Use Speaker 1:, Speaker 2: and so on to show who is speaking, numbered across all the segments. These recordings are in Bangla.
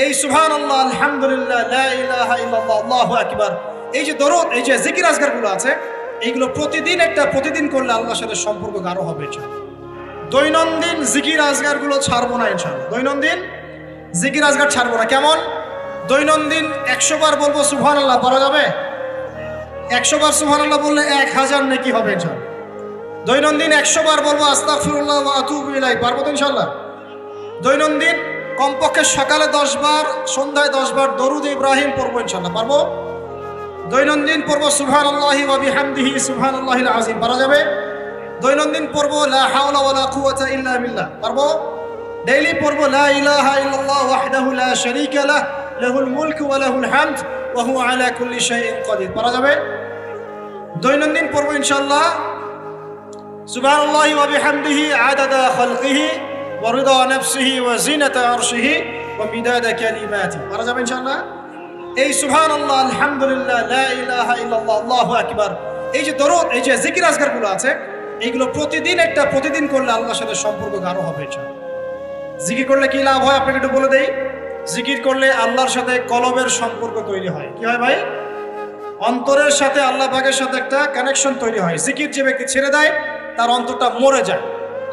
Speaker 1: এই সুবহানাল্লাহ, আলহামদুলিল্লাহ, লা ইলাহা ইল্লাল্লাহ, আল্লাহু আকবার, এই যে দরুদ, এই যে জিকির আজকারগুলো আছে, এইগুলো প্রতিদিন করলে আল্লাহর সাথে সম্পর্ক গাঢ় হবে ইনশাআল্লাহ। দৈনন্দিন জিকির আজকারগুলো ছাড়বো না ইনশাআল্লাহ। দৈনন্দিন জিকির আজকার ছাড়বো না। কেমন? দৈনন্দিন 100 বার বলবো সুবহানাল্লাহ, পারা যাবে? 100 বার সুবহানাল্লাহ বললে 1000 নেকি হবে ইনশাআল্লাহ। দৈনন্দিন 100 বার বলবো আস্তাগফিরুল্লাহ ওয়া আতুবু ইলাইহি, পারবো তো ইনশাআল্লাহ? দৈনন্দিন কমপক্ষে সকালে 10 বার, সন্ধ্যায় 10 বার দরুদ ইব্রাহিম পড়বো ইনশাআল্লাহ, পারবো? দৈনন্দিন পড়বো সুবহানাল্লাহি ওয়া বিহামদিহি সুবহানাল্লাহিল আযীম, পারা যাবে? দৈনন্দিন পড়বো লা হাওলা ওয়ালা কুওয়াতা ইল্লা বিল্লাহ, পারবো? ডেইলি পড়বো লা ইলাহা ইল্লাল্লাহ ওয়াহদাহু লা শারীকা লাহ লাহুল মুলকু ওয়া লাহুল হামদ ওয়া হুয়া আলা কুল্লি শাইইন কাদির, পারা যাবে? দৈনন্দিন পড়বো ইনশাআল্লাহ সুবহানাল্লাহি ওয়া বিহামদিহি আদাদা খালকিহি ওয়া রিদা নাফসিহি ওয়া জিনাতা আরশিহি ওয়া মিদাদা কালিমাতি, পারা যাবে ইনশাআল্লাহ? এই সুবহানাল্লাহ, আলহামদুলিল্লাহ, লা ইলাহা ইল্লাল্লাহ, আল্লাহু আকবার, এই যে দরুদ, এই যে জিকির আজকারগুলো আছে, এইগুলো প্রতিদিন করলে আল্লাহর সাথে সম্পর্ক গাঢ় হবে ইনশাআল্লাহ। জিকির করলে কি লাভ হয় আপনাকে একটু বলে দেই। জিকির করলে আল্লাহর সাথে কলবের সম্পর্ক তৈরি হয়। কি হয় ভাই? অন্তরের সাথে আল্লাহ পাকের সাথে একটা কানেকশন তৈরি হয়। জিকির যে ব্যক্তি ছেড়ে দেয় তার অন্তরটা মরে যায়,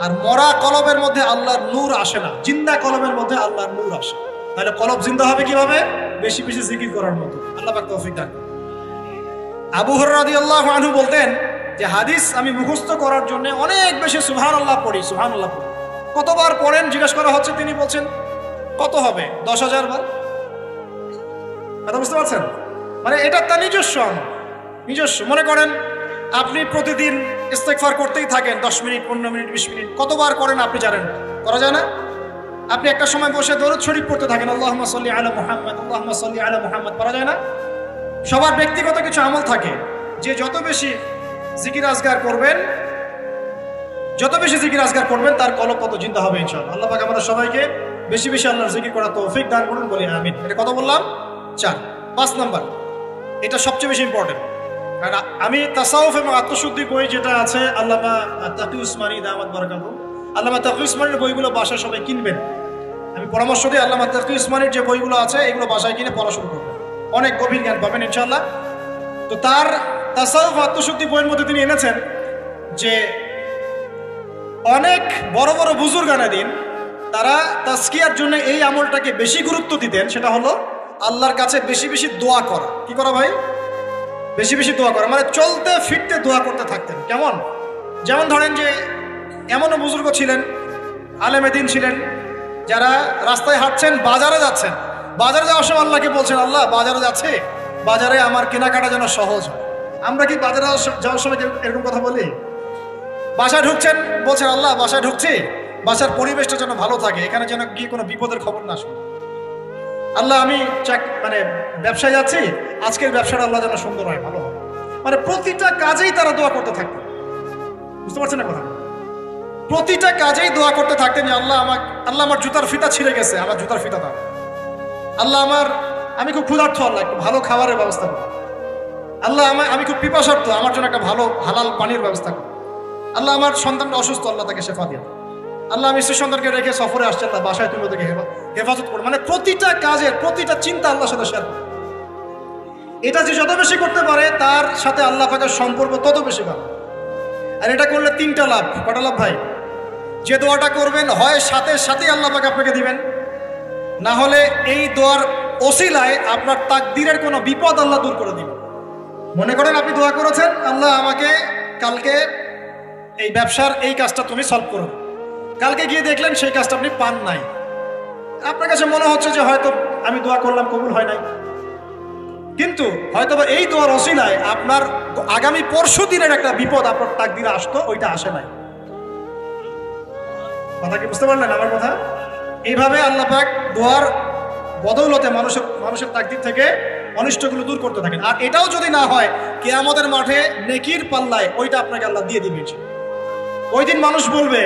Speaker 1: আর মরা কলবের মধ্যে আল্লাহর নূর আসে না, জিন্দা কলবের মধ্যে আল্লাহর নূর আসে। তাহলে কলব জিন্দা হবে কিভাবে? বেশি বেশি জিকির করার মতো। আল্লাহ পাক তৌফিক দান করুন। আবু হুরায়রা রাদিয়াল্লাহু আনহু বলতেন যে হাদিস আমি মুখস্থ করার জন্য অনেক বেশি সুবহানাল্লাহ পড়ি। কতবার পড়েন জিজ্ঞেস করা হচ্ছে, তিনি বলছেন কত হবে? 10,000 বার। কথা বুঝতে পারছেন? মানে এটা তার নিজস্ব মনে করেন আপনি প্রতিদিন ইস্তেগফার করতেই থাকেন 10 মিনিট, 15 মিনিট, 20 মিনিট, কতবার করেন আপনি জানেন? করা যায় না? আপনি একটা সময় বসে দরুদ শরীফ পড়তে থাকেন, আল্লাহুম্মা সাল্লি আলা মুহাম্মদ, আল্লাহুম্মা সাল্লি আলা মুহাম্মদ, পারা যায় না? সবার ব্যক্তিগত কিছু আমল থাকে, যে যত বেশি জিকির আজকার করবেন তার কলব তত জিন্দা হবে ইনশাআল্লাহ। আল্লাহ পাক আমাদের সবাইকে বেশি বেশি আল্লাহর জিকির করার তৌফিক দান করুন, বলি আমিন। এটা কত বললাম? 4। 5 নাম্বার, এটা সবচেয়ে বেশি ইম্পর্টেন্ট। কারণ আমি তাসাউফ এবং আত্মশুদ্ধি বই যেটা আছে আল্লামা তাকি উসমানী দামাত বারাকাতুহু, আল্লামা তাকি উসমানীর বইগুলো বাসায় সবাই কিনবেন। আমি পরামর্শ দিই আল্লামা তাকি উসমানীর যে বইগুলো আছে এগুলো বাসায় কিনে পড়া শুরু করবেন, অনেক গভীর জ্ঞান পাবেন ইনশাআল্লাহ। তো তার তাসাউফ আত্মশুদ্ধি বইয়ের মধ্যে তিনি এনেছেন যে অনেক বড় বড় বুজুর্গানাদিন তারা তাজকিয়ার জন্য এই আমলটাকে বেশি গুরুত্ব দিতেন, সেটা হলো আল্লাহর কাছে বেশি বেশি দোয়া করা। কি করা ভাই? বেশি বেশি দোয়া করা, মানে চলতে ফিরতে দোয়া করতে থাকতেন। কেমন? যেমন ধরেন যে এমনও বুজুর্গ ছিলেন, আলেমে দ্বীন ছিলেন, যারা রাস্তায় হাঁটছেন, বাজারে যাচ্ছেন, বাজারে যাওয়ার সময় আল্লাহকে বলছেন, আল্লাহ বাজারে যাচ্ছে, বাজারে আমার কেনাকাটা যেন সহজ হয়। আমরা কি বাজারে যাওয়ার সময় এরকম কথা বলি? বাসায় ঢুকছেন, বলছেন আল্লাহ বাসায় ঢুকছি, বাসার পরিবেশটা যেন ভালো থাকে, এখানে যেন গিয়ে কোনো বিপদের খবর না শুনি। আল্লাহ আমি ব্যবসায় যাচ্ছি, আজকের ব্যবসাটা আল্লাহ যেন সুন্দর হয়, ভালো হয়। মানে প্রতিটা কাজেই তারা দোয়া করতে থাকতেন। বুঝতে পারছেন না কথা? প্রতিটা কাজেই দোয়া করতে থাকতেন যে আল্লাহ আমার জুতার ফিতা ছিঁড়ে গেছে, আমার জুতার ফিতা দাও। আল্লাহ আমি খুব ক্ষুধার্ত, আল্লাহ একটু ভালো খাবারের ব্যবস্থা করো। আল্লাহ আমি খুব পিপাসার্থ, আমার জন্য একটা ভালো হালাল পানির ব্যবস্থা করো। আল্লাহ আমার সন্তানটা অসুস্থ, আল্লাহ তাকে শেফা দিয়ে। আল্লাহ আমি স্ত্রী সন্তানকে রেখে সফরে আসছে, আল্লাহ বাসায় তুমি ওদেরকে হেফাজত করো। মানে প্রতিটা কাজের প্রতিটা চিন্তা আল্লাহর সাথে শেয়ার করো। এটা যে যত বেশি করতে পারে তার সাথে আল্লাহ পাকের সম্পর্ক তত বেশি ভালো। আর এটা করলে 3টা লাভ। কটা লাভ ভাই? যে দোয়াটা করবেন হয় সাথে সাথেই আল্লাহ পাক আপনাকে দিবেন, না হলে এই দোয়ার ওসিলায় আপনার তাকদীরের কোনো বিপদ আল্লাহ দূর করে দিবেন। মনে করেন আপনি দোয়া করেছেন, আল্লাহ আমাকে কালকে এই ব্যবসার এই কাজটা তুমি সলভ করো। কালকে গিয়ে দেখলেন সেই কাজটা আপনি পান নাই। আপনার কাছে মনে হচ্ছে যে হয়তো আমি দোয়া করলাম, কবুল হয় নাই, কিন্তু হয়তো এই দোয়ার ওসিলায় আপনার আগামী পরশু দিনের একটা বিপদ আপনার তাকদীরে আসতো, ওইটা আসে নাই। কথা কি বুঝতে পারলেন আমার কথা? এইভাবে আল্লাহ পাক দোয়ার বদৌলতে মানুষের তাকদীর থেকে অনিষ্টগুলো দূর করতে থাকেন। আর এটাও যদি না হয়, কিয়ামতের মাঠে নেকির পাল্লায় ওইটা আপনাকে আল্লাহ দিয়ে দিবেন। ওই দিন মানুষ বলবে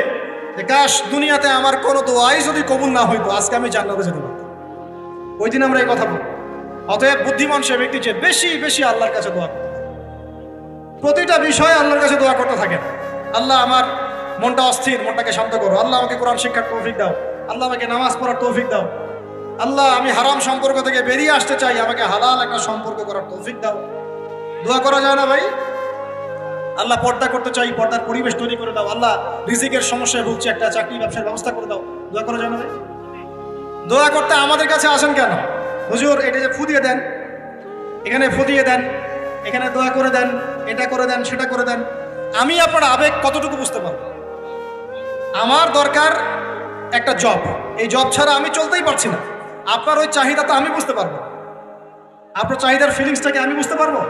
Speaker 1: যে কাশ দুনিয়াতে আমার কোনো দোয়াই যদি কবুল না হইতো, আজকে আমি জান্নাতে যেতে পারতাম। ওই দিন আমরা এই কথা বলবো। অতএব বুদ্ধিমান সে ব্যক্তি যে বেশি বেশি আল্লাহর কাছে দোয়া করতে থাকে, প্রতিটা বিষয়ে আল্লাহর কাছে দোয়া করতে থাকেন। আল্লাহ আমার মনটা অস্থির, মনটাকে শান্ত করো। আল্লাহ আমাকে কোরআন শিক্ষার তৌফিক দাও। আল্লাহ আমাকে নামাজ পড়ার তৌফিক দাও। আল্লাহ আমি হারাম সম্পর্ক থেকে বেরিয়ে আসতে চাই, আমাকে হালাল একটা সম্পর্ক করার তৌফিক দাও। দোয়া করা যায় না ভাই? আল্লাহ পর্দা করতে চাই, পর্দার পরিবেশ তৈরি করে দাও। আল্লাহ রিজিকের সমস্যায় ভুগছে, একটা চাকরি ব্যবসার ব্যবস্থা করে দাও। দোয়া করা যায় না ভাই? দোয়া করতে আমাদের কাছে আসেন কেন? হুজুর এটা যে ফু দিয়ে দেন, এখানে ফু দিয়ে দেন, এখানে দোয়া করে দেন, এটা করে দেন, সেটা করে দেন। আমি আপনার আবেগ কতটুকু বুঝতে পারবো? আমার দরকার একটা জব, এই জব ছাড়া আমি চলতেই পারছি না। আপনার ওই চাহিদা তো আমি বুঝতে পারবো, আপনার চাহিদার ফিলিংসটাকে আমি বুঝতে পারবো।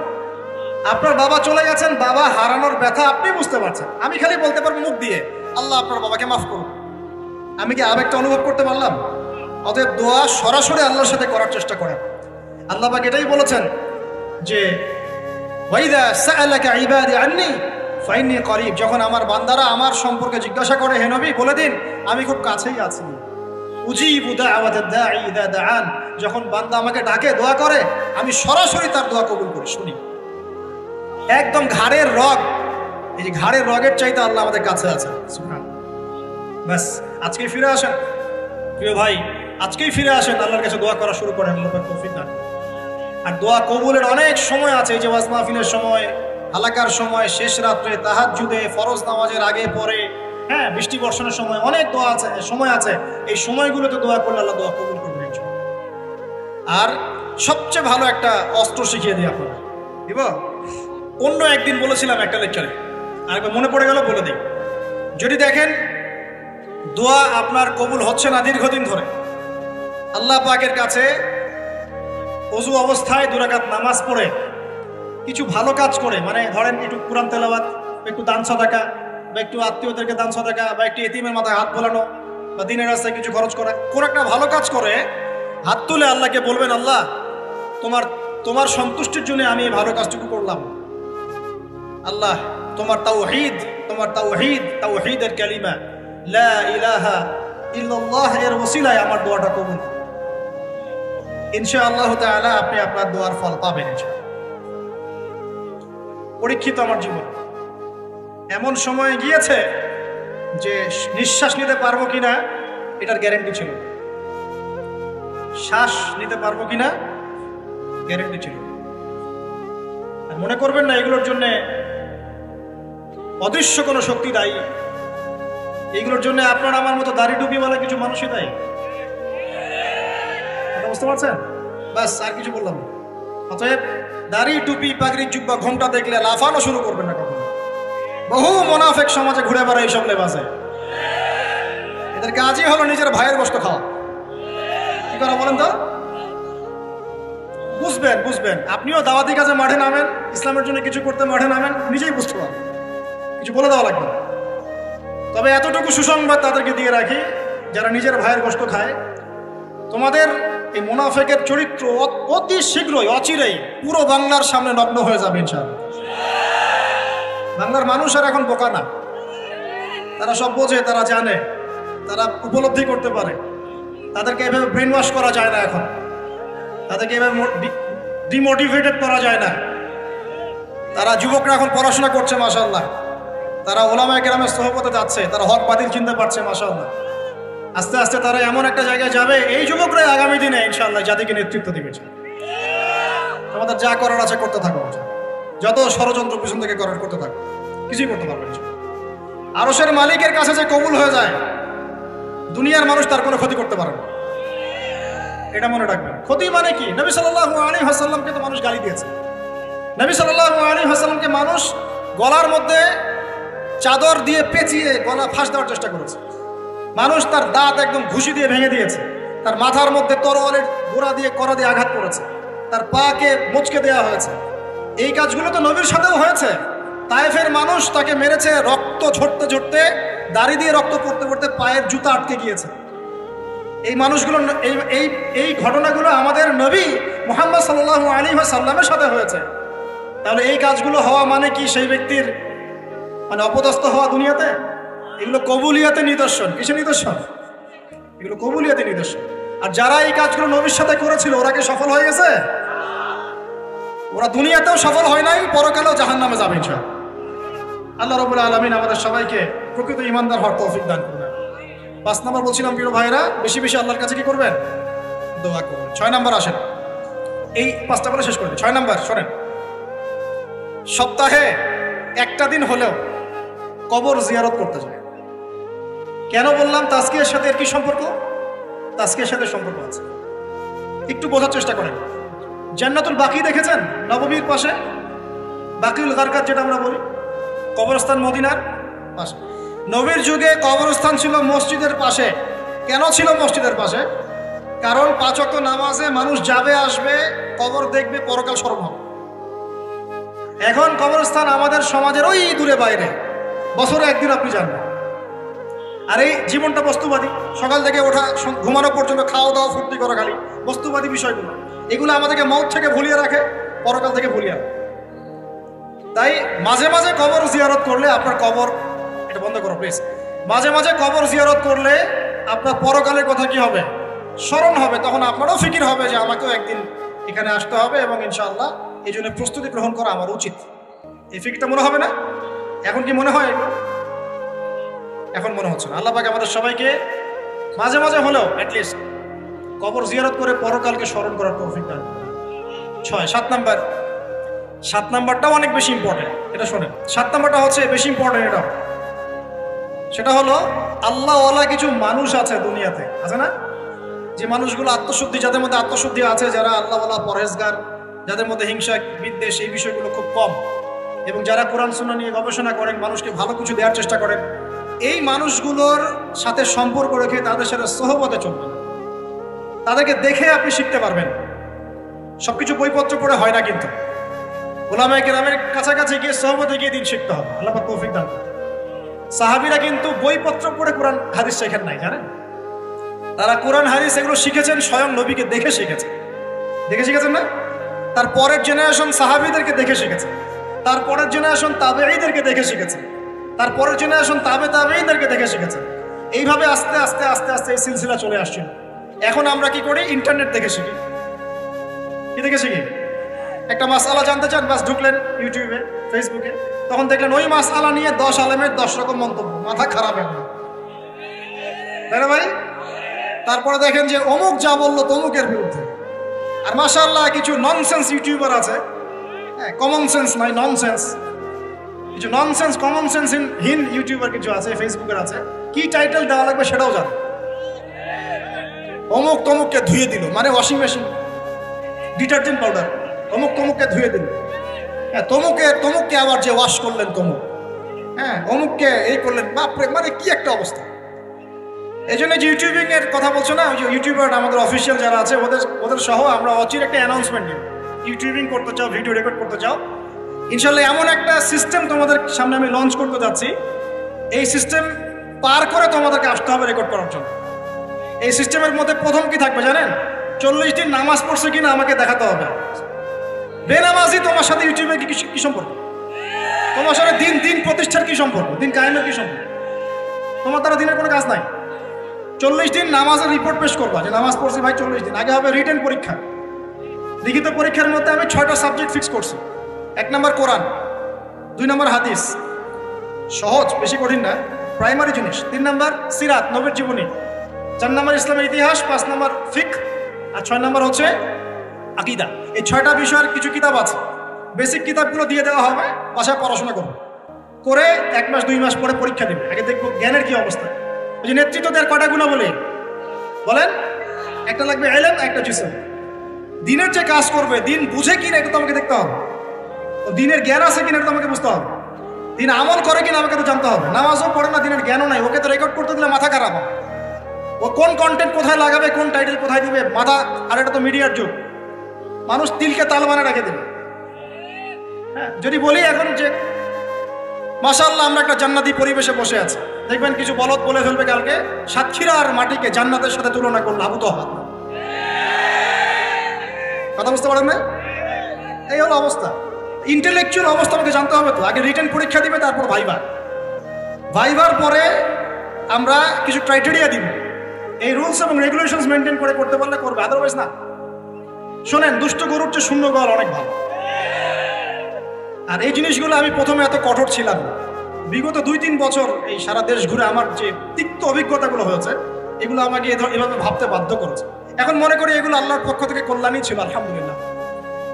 Speaker 1: আপনার বাবা চলে গেছেন, বাবা হারানোর ব্যথা আপনি বুঝতে পারছেন, আমি খালি বলতে পারবো মুখ দিয়ে আল্লাহ আপনার বাবাকে মাফ করুন। আমি কি আবেগটা অনুভব করতে পারলাম? অতএব দোয়া সরাসরি আল্লাহর সাথে করার চেষ্টা করেন। আল্লাহ পাক এটাই বলেছেন যে ওয়াইদা সাআলাকা ইবাদি আন্নী ফাইন্নী করিব, যখন আমার বান্দারা আমার সম্পর্কে জিজ্ঞাসা করে হে নবী বলে দিন আমি খুব কাছেই আছি। উজিবু দাওয়াতাদ দাঈ ইযা দাআন, যখন বান্দা আমাকে ডাকে দোয়া করে আমি সরাসরি তার দোয়া কবুল করি, শুনি। একদম ঘাড়ের রগ, এই যে ঘাড়ের রগের চাইতে আল্লাহ আমাদের কাছে আছে। সুবহানাল্লাহ। বাস আজকে ফিরে আসেন প্রিয় ভাই, আজকেই ফিরে আসেন, আল্লাহর কাছে দোয়া করা শুরু করেন। আল্লাহ পাক তৌফিক দান। আর দোয়া কবুলের অনেক সময় আছে, এই যে ওয়াজ মাহফিলের সময়, হালাকার সময়, শেষ রাত্রে, তাহাজ্জুদে, ফরজ নামাজের আগে পরে, হ্যাঁ বৃষ্টি বর্ষণের সময়, অনেক দোয়া আছে, সময় আছে। এই সময়গুলোতে দোয়া করলে আল্লাহ দোয়া কবুল করবেন। আর সবচেয়ে ভালো একটা অস্ত্র শিখিয়ে দিই আপনারা, দিব। অন্য একদিন বলেছিলাম একটা লেকচারে, আরেকবার মনে পড়ে গেল বলে দিই। যদি দেখেন দোয়া আপনার কবুল হচ্ছে না দীর্ঘদিন ধরে, আল্লাহ পাকের কাছে ওযু অবস্থায় 2 রাকাত নামাজ পড়ে কিছু ভালো কাজ করে, মানে ধরেন একটু কুরআন তেলাওয়াত, একটু দান সাদাকা, বা একটু আত্মীয়দেরকে দান সাদাকা, বা একটু এতিমের মাথায় হাত বোলানো, বা দিনের রাস্তায় কিছু খরচ করা, কোন একটা ভালো কাজ করে হাত তুলে আল্লাহকে বলবেন আল্লাহ তোমার সন্তুষ্টির জন্য আমি এই ভালো কাজটুকু করলাম। আল্লাহ তোমার তাওহীদের কালিমা লা ইলাহা ইল্লাল্লাহ এর ওসিলায় আমার দোয়াটা কবুল। ইনশাআল্লাহ তাআলা আপনি আপনার দোয়ার ফল পাবেন ইনশাআল্লাহ। পরীক্ষিত আমার জীবন, এমন সময় গিয়েছে যে নিঃশ্বাস নিতে পারবো কিনা এটার গ্যারান্টি ছিল, শ্বাস নিতে পারবো কিনা গ্যারান্টি ছিল। আর মনে করবেন না এগুলোর জন্য অদৃশ্য কোনো শক্তি দায়ী, এইগুলোর জন্য আপনার আমার মতো দাড়ি টুপিওয়ালা কিছু মানুষই দায়ী। বুঝতে পারছেন? বাস আর কিছু বললাম না। অতএব দাড়ি টুপি পাগড়ি জুব্বা ঘোমটা দেখলে লাফানো শুরু করবেন না কখনো। বহু মুনাফিক সমাজে ঘুরে বেড়ায় এইসব লেবাসে, এদের কাজই হলো নিজের ভাইয়ের গোশত খাওয়া। কি করা বলেন তো? বুঝবেন আপনিও দাওয়াতি কাজে মাঠে নামেন, ইসলামের জন্য কিছু করতে মাঠে নামেন, নিজেই বুঝতে পারবেন, কিছু বলে দেওয়া লাগবে। তবে এতটুকু সুসংবাদ তাদেরকে দিয়ে রাখি যারা নিজের ভাইয়ের গোশত খায়, তোমাদের এই মুনাফিকের চরিত্র অতি শীঘ্রই অচিরেই পুরো বাংলার সামনে নগ্ন হয়ে যাবে ইনশাআল্লাহ। বাংলার মানুষ আর এখন বোকা না, তারা সব বোঝে, তারা জানে, তারা উপলব্ধি করতে পারে। তাদেরকে এভাবে ব্রেন ওয়াশ করা যায় না, এখন তাদেরকে এভাবে ডিমোটিভেটেড করা যায় না। তারা যুবকরা এখন পড়াশোনা করছে মাশাআল্লাহ, তারা ওলামায়ে কেরামের সোহবতে যাচ্ছে, তারা হক বাতিল চিনতে পারছে মাশাআল্লাহ। আস্তে আস্তে তারা এমন একটা জায়গায় যাবে, এই যুবকরাই আগামী দিনে ইনশাআল্লাহ জাতিকে নেতৃত্ব দিবে। তোমাদের যা করার আছে করতে থাকো, যত ষড়যন্ত্র পিছন থেকে করতে থাকো, কিছুই করতে পারবে না। আরশের মালিকের কাছে যে কবুল হয়ে যায়, দুনিয়ার মানুষ তার কোনো ক্ষতি করতে পারে না, এটা মনে রাখবেন। ক্ষতি মানে কি? নবী সাল্লাল্লাহু আলাইহি ওয়াসাল্লামকে তো মানুষ গালি দিয়েছে, নবী সাল্লাল্লাহু আলাইহি ওয়াসাল্লামকে মানুষ গলার মধ্যে চাদর দিয়ে পেঁচিয়ে গলা ফাঁস দেওয়ার চেষ্টা করেছে, মানুষ তার দাঁত একদম ঘুষি দিয়ে ভেঙে দিয়েছে, তার মাথার মধ্যে তরোয়ালের গোড়া দিয়ে কড়া দিয়ে আঘাত করেছে, তার পাকে মুচকে দেওয়া হয়েছে। এই কাজগুলো তো নবীর সাথেও হয়েছে। তায়েফের মানুষ তাকে মেরেছে, রক্ত ঝরতে ঝরতে, দাড়ি দিয়ে রক্ত পড়তে পড়তে পায়ের জুতা আটকে গিয়েছে। এই মানুষগুলো এই ঘটনাগুলো আমাদের নবী মুহাম্মদ সাল্লাল্লাহু আলাইহি ওয়াসাল্লামের সাথে হয়েছে। তাহলে এই কাজগুলো হওয়া মানে কি সেই ব্যক্তির মানে অপদস্থ হওয়া দুনিয়াতে? এগুলো কবুলিয়াতে নিদর্শন। কিসের নিদর্শন? এগুলো কবুলিয়াতে নিদর্শন। আর যারা এই কাজগুলো নবীর সাথে করেছিল ওরা কি সফল হয়ে গেছে? ওরা দুনিয়াতেও সফল হয় নাই, পরকালেও জাহান্নামে যাবে ইনশাআল্লাহ। আল্লাহ রাব্বুল আলামিন আমাদের সবাইকে প্রকৃত ঈমানদার হওয়ার তৌফিক দান করুন। 5 নম্বর বলছিলাম প্রিয় ভাইরা, বেশি বেশি আল্লাহর কাছে কি করবেন? দোয়া করুন। 6 নম্বর আসেন, এই 5টা বলে শেষ করে দিই। 6 নম্বর শোনেন, সপ্তাহে একটা দিন হলেও কবর জিয়ারত করতে যায়। কেন বললাম তাজকিয়ার সাথে এর কি সম্পর্ক? তাজকিয়ার সাথে সম্পর্ক আছে, একটু বোঝার চেষ্টা করেন। জান্নাতুল বাকি দেখেছেন নববীর পাশে, বাকিউল গারকাত যেটা আমরা বলি, কবরস্থান মদিনার পাশে। নবীর যুগে কবরস্থান ছিল মসজিদের পাশে। কেন ছিল মসজিদের পাশে? কারণ 5 ওয়াক্ত নামাজে মানুষ যাবে আসবে, কবর দেখবে, পরকাল স্মরণ হবে। এখন কবরস্থান আমাদের সমাজের ওই দূরে বাইরে, বছরে একদিন আপনি যান। আর এই জীবনটা বস্তুবাদী, সকাল থেকে ওঠা ঘুমানো পর্যন্ত খাওয়া দাওয়া ফুর্তি করা, খালি বস্তুবাদী বিষয়গুলো, এগুলো আমাদেরকে মৌত থেকে ভুলিয়ে রাখে, পরকাল থেকে ভুলিয়ে রাখে। তাই মাঝে মাঝে কবর জিয়ারত করলে আপনার কবর, এটা বন্ধ করো প্লিজ, মাঝে মাঝে কবর জিয়ারত করলে আপনার পরকালের কথা কি হবে? স্মরণ হবে। তখন আপনারও ফিকির হবে যে আমাকেও একদিন এখানে আসতে হবে এবং ইনশাআল্লাহ এই জন্য প্রস্তুতি গ্রহণ করা আমার উচিত। এই ফিকিরটা মনে হবে না? এখন কি মনে হয় এগুলো? এখন মনে হচ্ছে না। আল্লাহ পাক আমাদের সবাইকে মাঝে মাঝে হলেও অ্যাটলিস্ট কবর জিয়ারত করে পরকালকে স্মরণ করার তৌফিক দান করুন। 7 নাম্বারটাও অনেক বেশি ইম্পর্টেন্ট, এটা শোনেন। 7 নাম্বারটা হচ্ছে বেশি ইম্পর্টেন্ট, এটা সেটা হলো আল্লাহওয়ালা কিছু মানুষ আছে দুনিয়াতে, আছে না? যে মানুষগুলো আত্মশুদ্ধি, যাদের মধ্যে আত্মশুদ্ধি আছে, যারা আল্লাহওয়ালা পরহেজগার, যাদের মধ্যে হিংসা বিদ্বেষ এই বিষয়গুলো খুব কম, এবং যারা কোরআন সুন্নাহ নিয়ে গবেষণা করেন, মানুষকে ভালো কিছু দেওয়ার চেষ্টা করেন, এই মানুষগুলোর সাথে সম্পর্ক রেখে তাদের সাথে সহবতে চলবেন। তাদেরকে দেখে আপনি শিখতে পারবেন। সবকিছু বইপত্র পড়ে হয় না, কিন্তু ওলামায়ে কেরামের কাছাকাছি গিয়ে সহবতে গিয়ে দিন শিখতে হবে। আল্লাহ পাক তৌফিক দান করুন। সাহাবীরা কিন্তু বইপত্র পড়ে কোরআন হাদিস শেখেন নাই, জানেন? তারা কোরআন হাদিস এগুলো শিখেছেন স্বয়ং নবীকে দেখে শিখেছেন। দেখে শিখেছেন না? তার পরের জেনারেশন সাহাবীদেরকে দেখে শিখেছে, তার পরের জেনারেশন তাবেঈদেরকে দেখে শিখেছে, তার পরের জেনারেশন তাবেঈদেরকে দেখে শিখেছে। এইভাবে আস্তে আস্তে আস্তে আস্তে এই সিলসিলা চলে আসছিল। এখন আমরা কি করি? ইন্টারনেট দেখে শিখি। কি দেখে শিখি? একটা মাসআলা জানতে চান, বাস ঢুকলেন ইউটিউবে, ফেসবুকে, তখন দেখলেন ওই মাসআলা নিয়ে 10 আলেমের 10 রকম মন্তব্য, মাথা খারাপ হয়ে গেল, তাই না ভাই? তারপরে দেখেন যে অমুক যা বললো তমুকের বিরুদ্ধে। আর মাশাআল্লাহ কিছু ননসেন্স ইউটিউবার আছে, হ্যাঁ, কমন সেন্স নাই, ননসেন্স, কিছু ননসেন্স কমন সেন্স হীন ইউটিউবার কিছু আছে, ফেসবুকের আছে, কি টাইটেল দেওয়া লাগবে সেটাও জানে। অমুক তমুককে ধুয়ে দিল, মানে ওয়াশিং মেশিন, ডিটারজেন্ট পাউডার, অমুক তমুককে ধুয়ে দিল, হ্যাঁ, তমুককে আবার যে ওয়াশ করলেন তমুক, হ্যাঁ, অমুককে এই করলেন, বাপরে, মানে কি একটা অবস্থা। এই জন্য যে ইউটিউবিং এর কথা বলছো না, ওই যে ইউটিউবার আমাদের অফিসিয়াল যারা আছে ওদের সহ আমরা অচির একটা অ্যানাউন্সমেন্ট দিই। ইউটিউবিং করতে চাও, ভিডিও রেকর্ড করতে চাও, ইনশাল্লাহ এমন একটা সিস্টেম তোমাদের সামনে আমি লঞ্চ করতে যাচ্ছি। এই সিস্টেম পার করে তোমাদেরকে আসতে হবে রেকর্ড করার জন্য। এই সিস্টেমের মধ্যে প্রথম কি থাকবে জানেন? 40 দিন নামাজ পড়ছে কিনা আমাকে দেখাতে হবে। বেনামাজি তোমার সাথে ইউটিউবে কি সম্পর্ক? তোমার সাথে দিন প্রতিষ্ঠার কি সম্পর্ক? দিন কায়েমের কি সম্পর্ক? তোমার দ্বারা দিনের কোনো কাজ নাই। 40 দিন নামাজের রিপোর্ট পেশ করবা যে নামাজ পড়ছি ভাই 40 দিন। আগে হবে রিটেন পরীক্ষা, লিখিত পরীক্ষার মধ্যে আমি 6টা সাবজেক্ট ফিক্স করছি। 1 নম্বর কোরআন, 2 নম্বর হাদিস, সহজ, বেশি কঠিন না, প্রাইমারি জিনিস। 3 নম্বর সিরাত, নবীর জীবনী। 4 নম্বর ইসলামের ইতিহাস, 5 নম্বর ফিকহ, আর 6 নম্বর হচ্ছে আকীদা। এই 6টা বিষয়ের কিছু কিতাব আছে, বেসিক কিতাবগুলো দিয়ে দেওয়া হবে, বাসায় পড়াশোনা করবো, করে 1 মাস 2 মাস পরে পরীক্ষা দেবে। আগে দেখবো জ্ঞানের কি অবস্থা। ওই যে নেতৃত্ব দেওয়ার কয়টা গুণা বলেন? একটা লাগবে ইলম, একটা জিসম। দিনের যে কাজ করবে, দিন বুঝে কিনা এটা তো আমাকে দেখতে হবে, ও দিনের জ্ঞান আছে কিনা এটা তো আমাকে বুঝতে হবে, দিন আমল করে কিনা আমাকে তো জানতে হবে। নামাজও পড়ে না, দিনের জ্ঞানও নাই, ওকে তো রেকর্ড করতে দিলে মাথা খারাপ হবে। ও কোন কন্টেন্ট কোথায় লাগাবে, কোন টাইটেল কোথায় দিবে, মাথা। আর এটা তো মিডিয়ার যুগ, মানুষ তিলকে তাল বানা রেখে দেবে। হ্যাঁ, যদি বলি এখন যে মাশাআল্লাহ আমরা একটা জান্নাতি পরিবেশে বসে আছি, দেখবেন কিছু বলদ বলে ফেলবে কালকে সাতক্ষীরার মাটিকে জান্নাতের সাথে তুলনা করলে আবু তহা। কথা বুঝতে পারেন না? এই হলো অবস্থা। ইন্টেলেকচুয়াল অবস্থা আমাকে জানতে হবে তো। আগে রিটেন পরীক্ষা দিবে, তারপর ভাইবার পরে আমরা কিছু ক্রাইটেরিয়া দিব। এই রুলস এবং রেগুলেশনস মেনটেন করে করতে পারলে করবে, আদারওয়াইজ না। শোনেন, দুষ্ট গরুর চেয়ে শূন্য গোয়াল অনেক ভালো। আর এই জিনিসগুলো আমি প্রথমে এত কঠোর ছিলাম না। বিগত 2-3 বছর এই সারা দেশ ঘুরে আমার যে তিক্ত অভিজ্ঞতাগুলো হয়েছে, এগুলো আমাকে এভাবে ভাবতে বাধ্য করেছে। এখন মনে করি এগুলো আল্লাহর পক্ষ থেকে কল্যাণই ছিল, আলহামদুলিল্লাহ।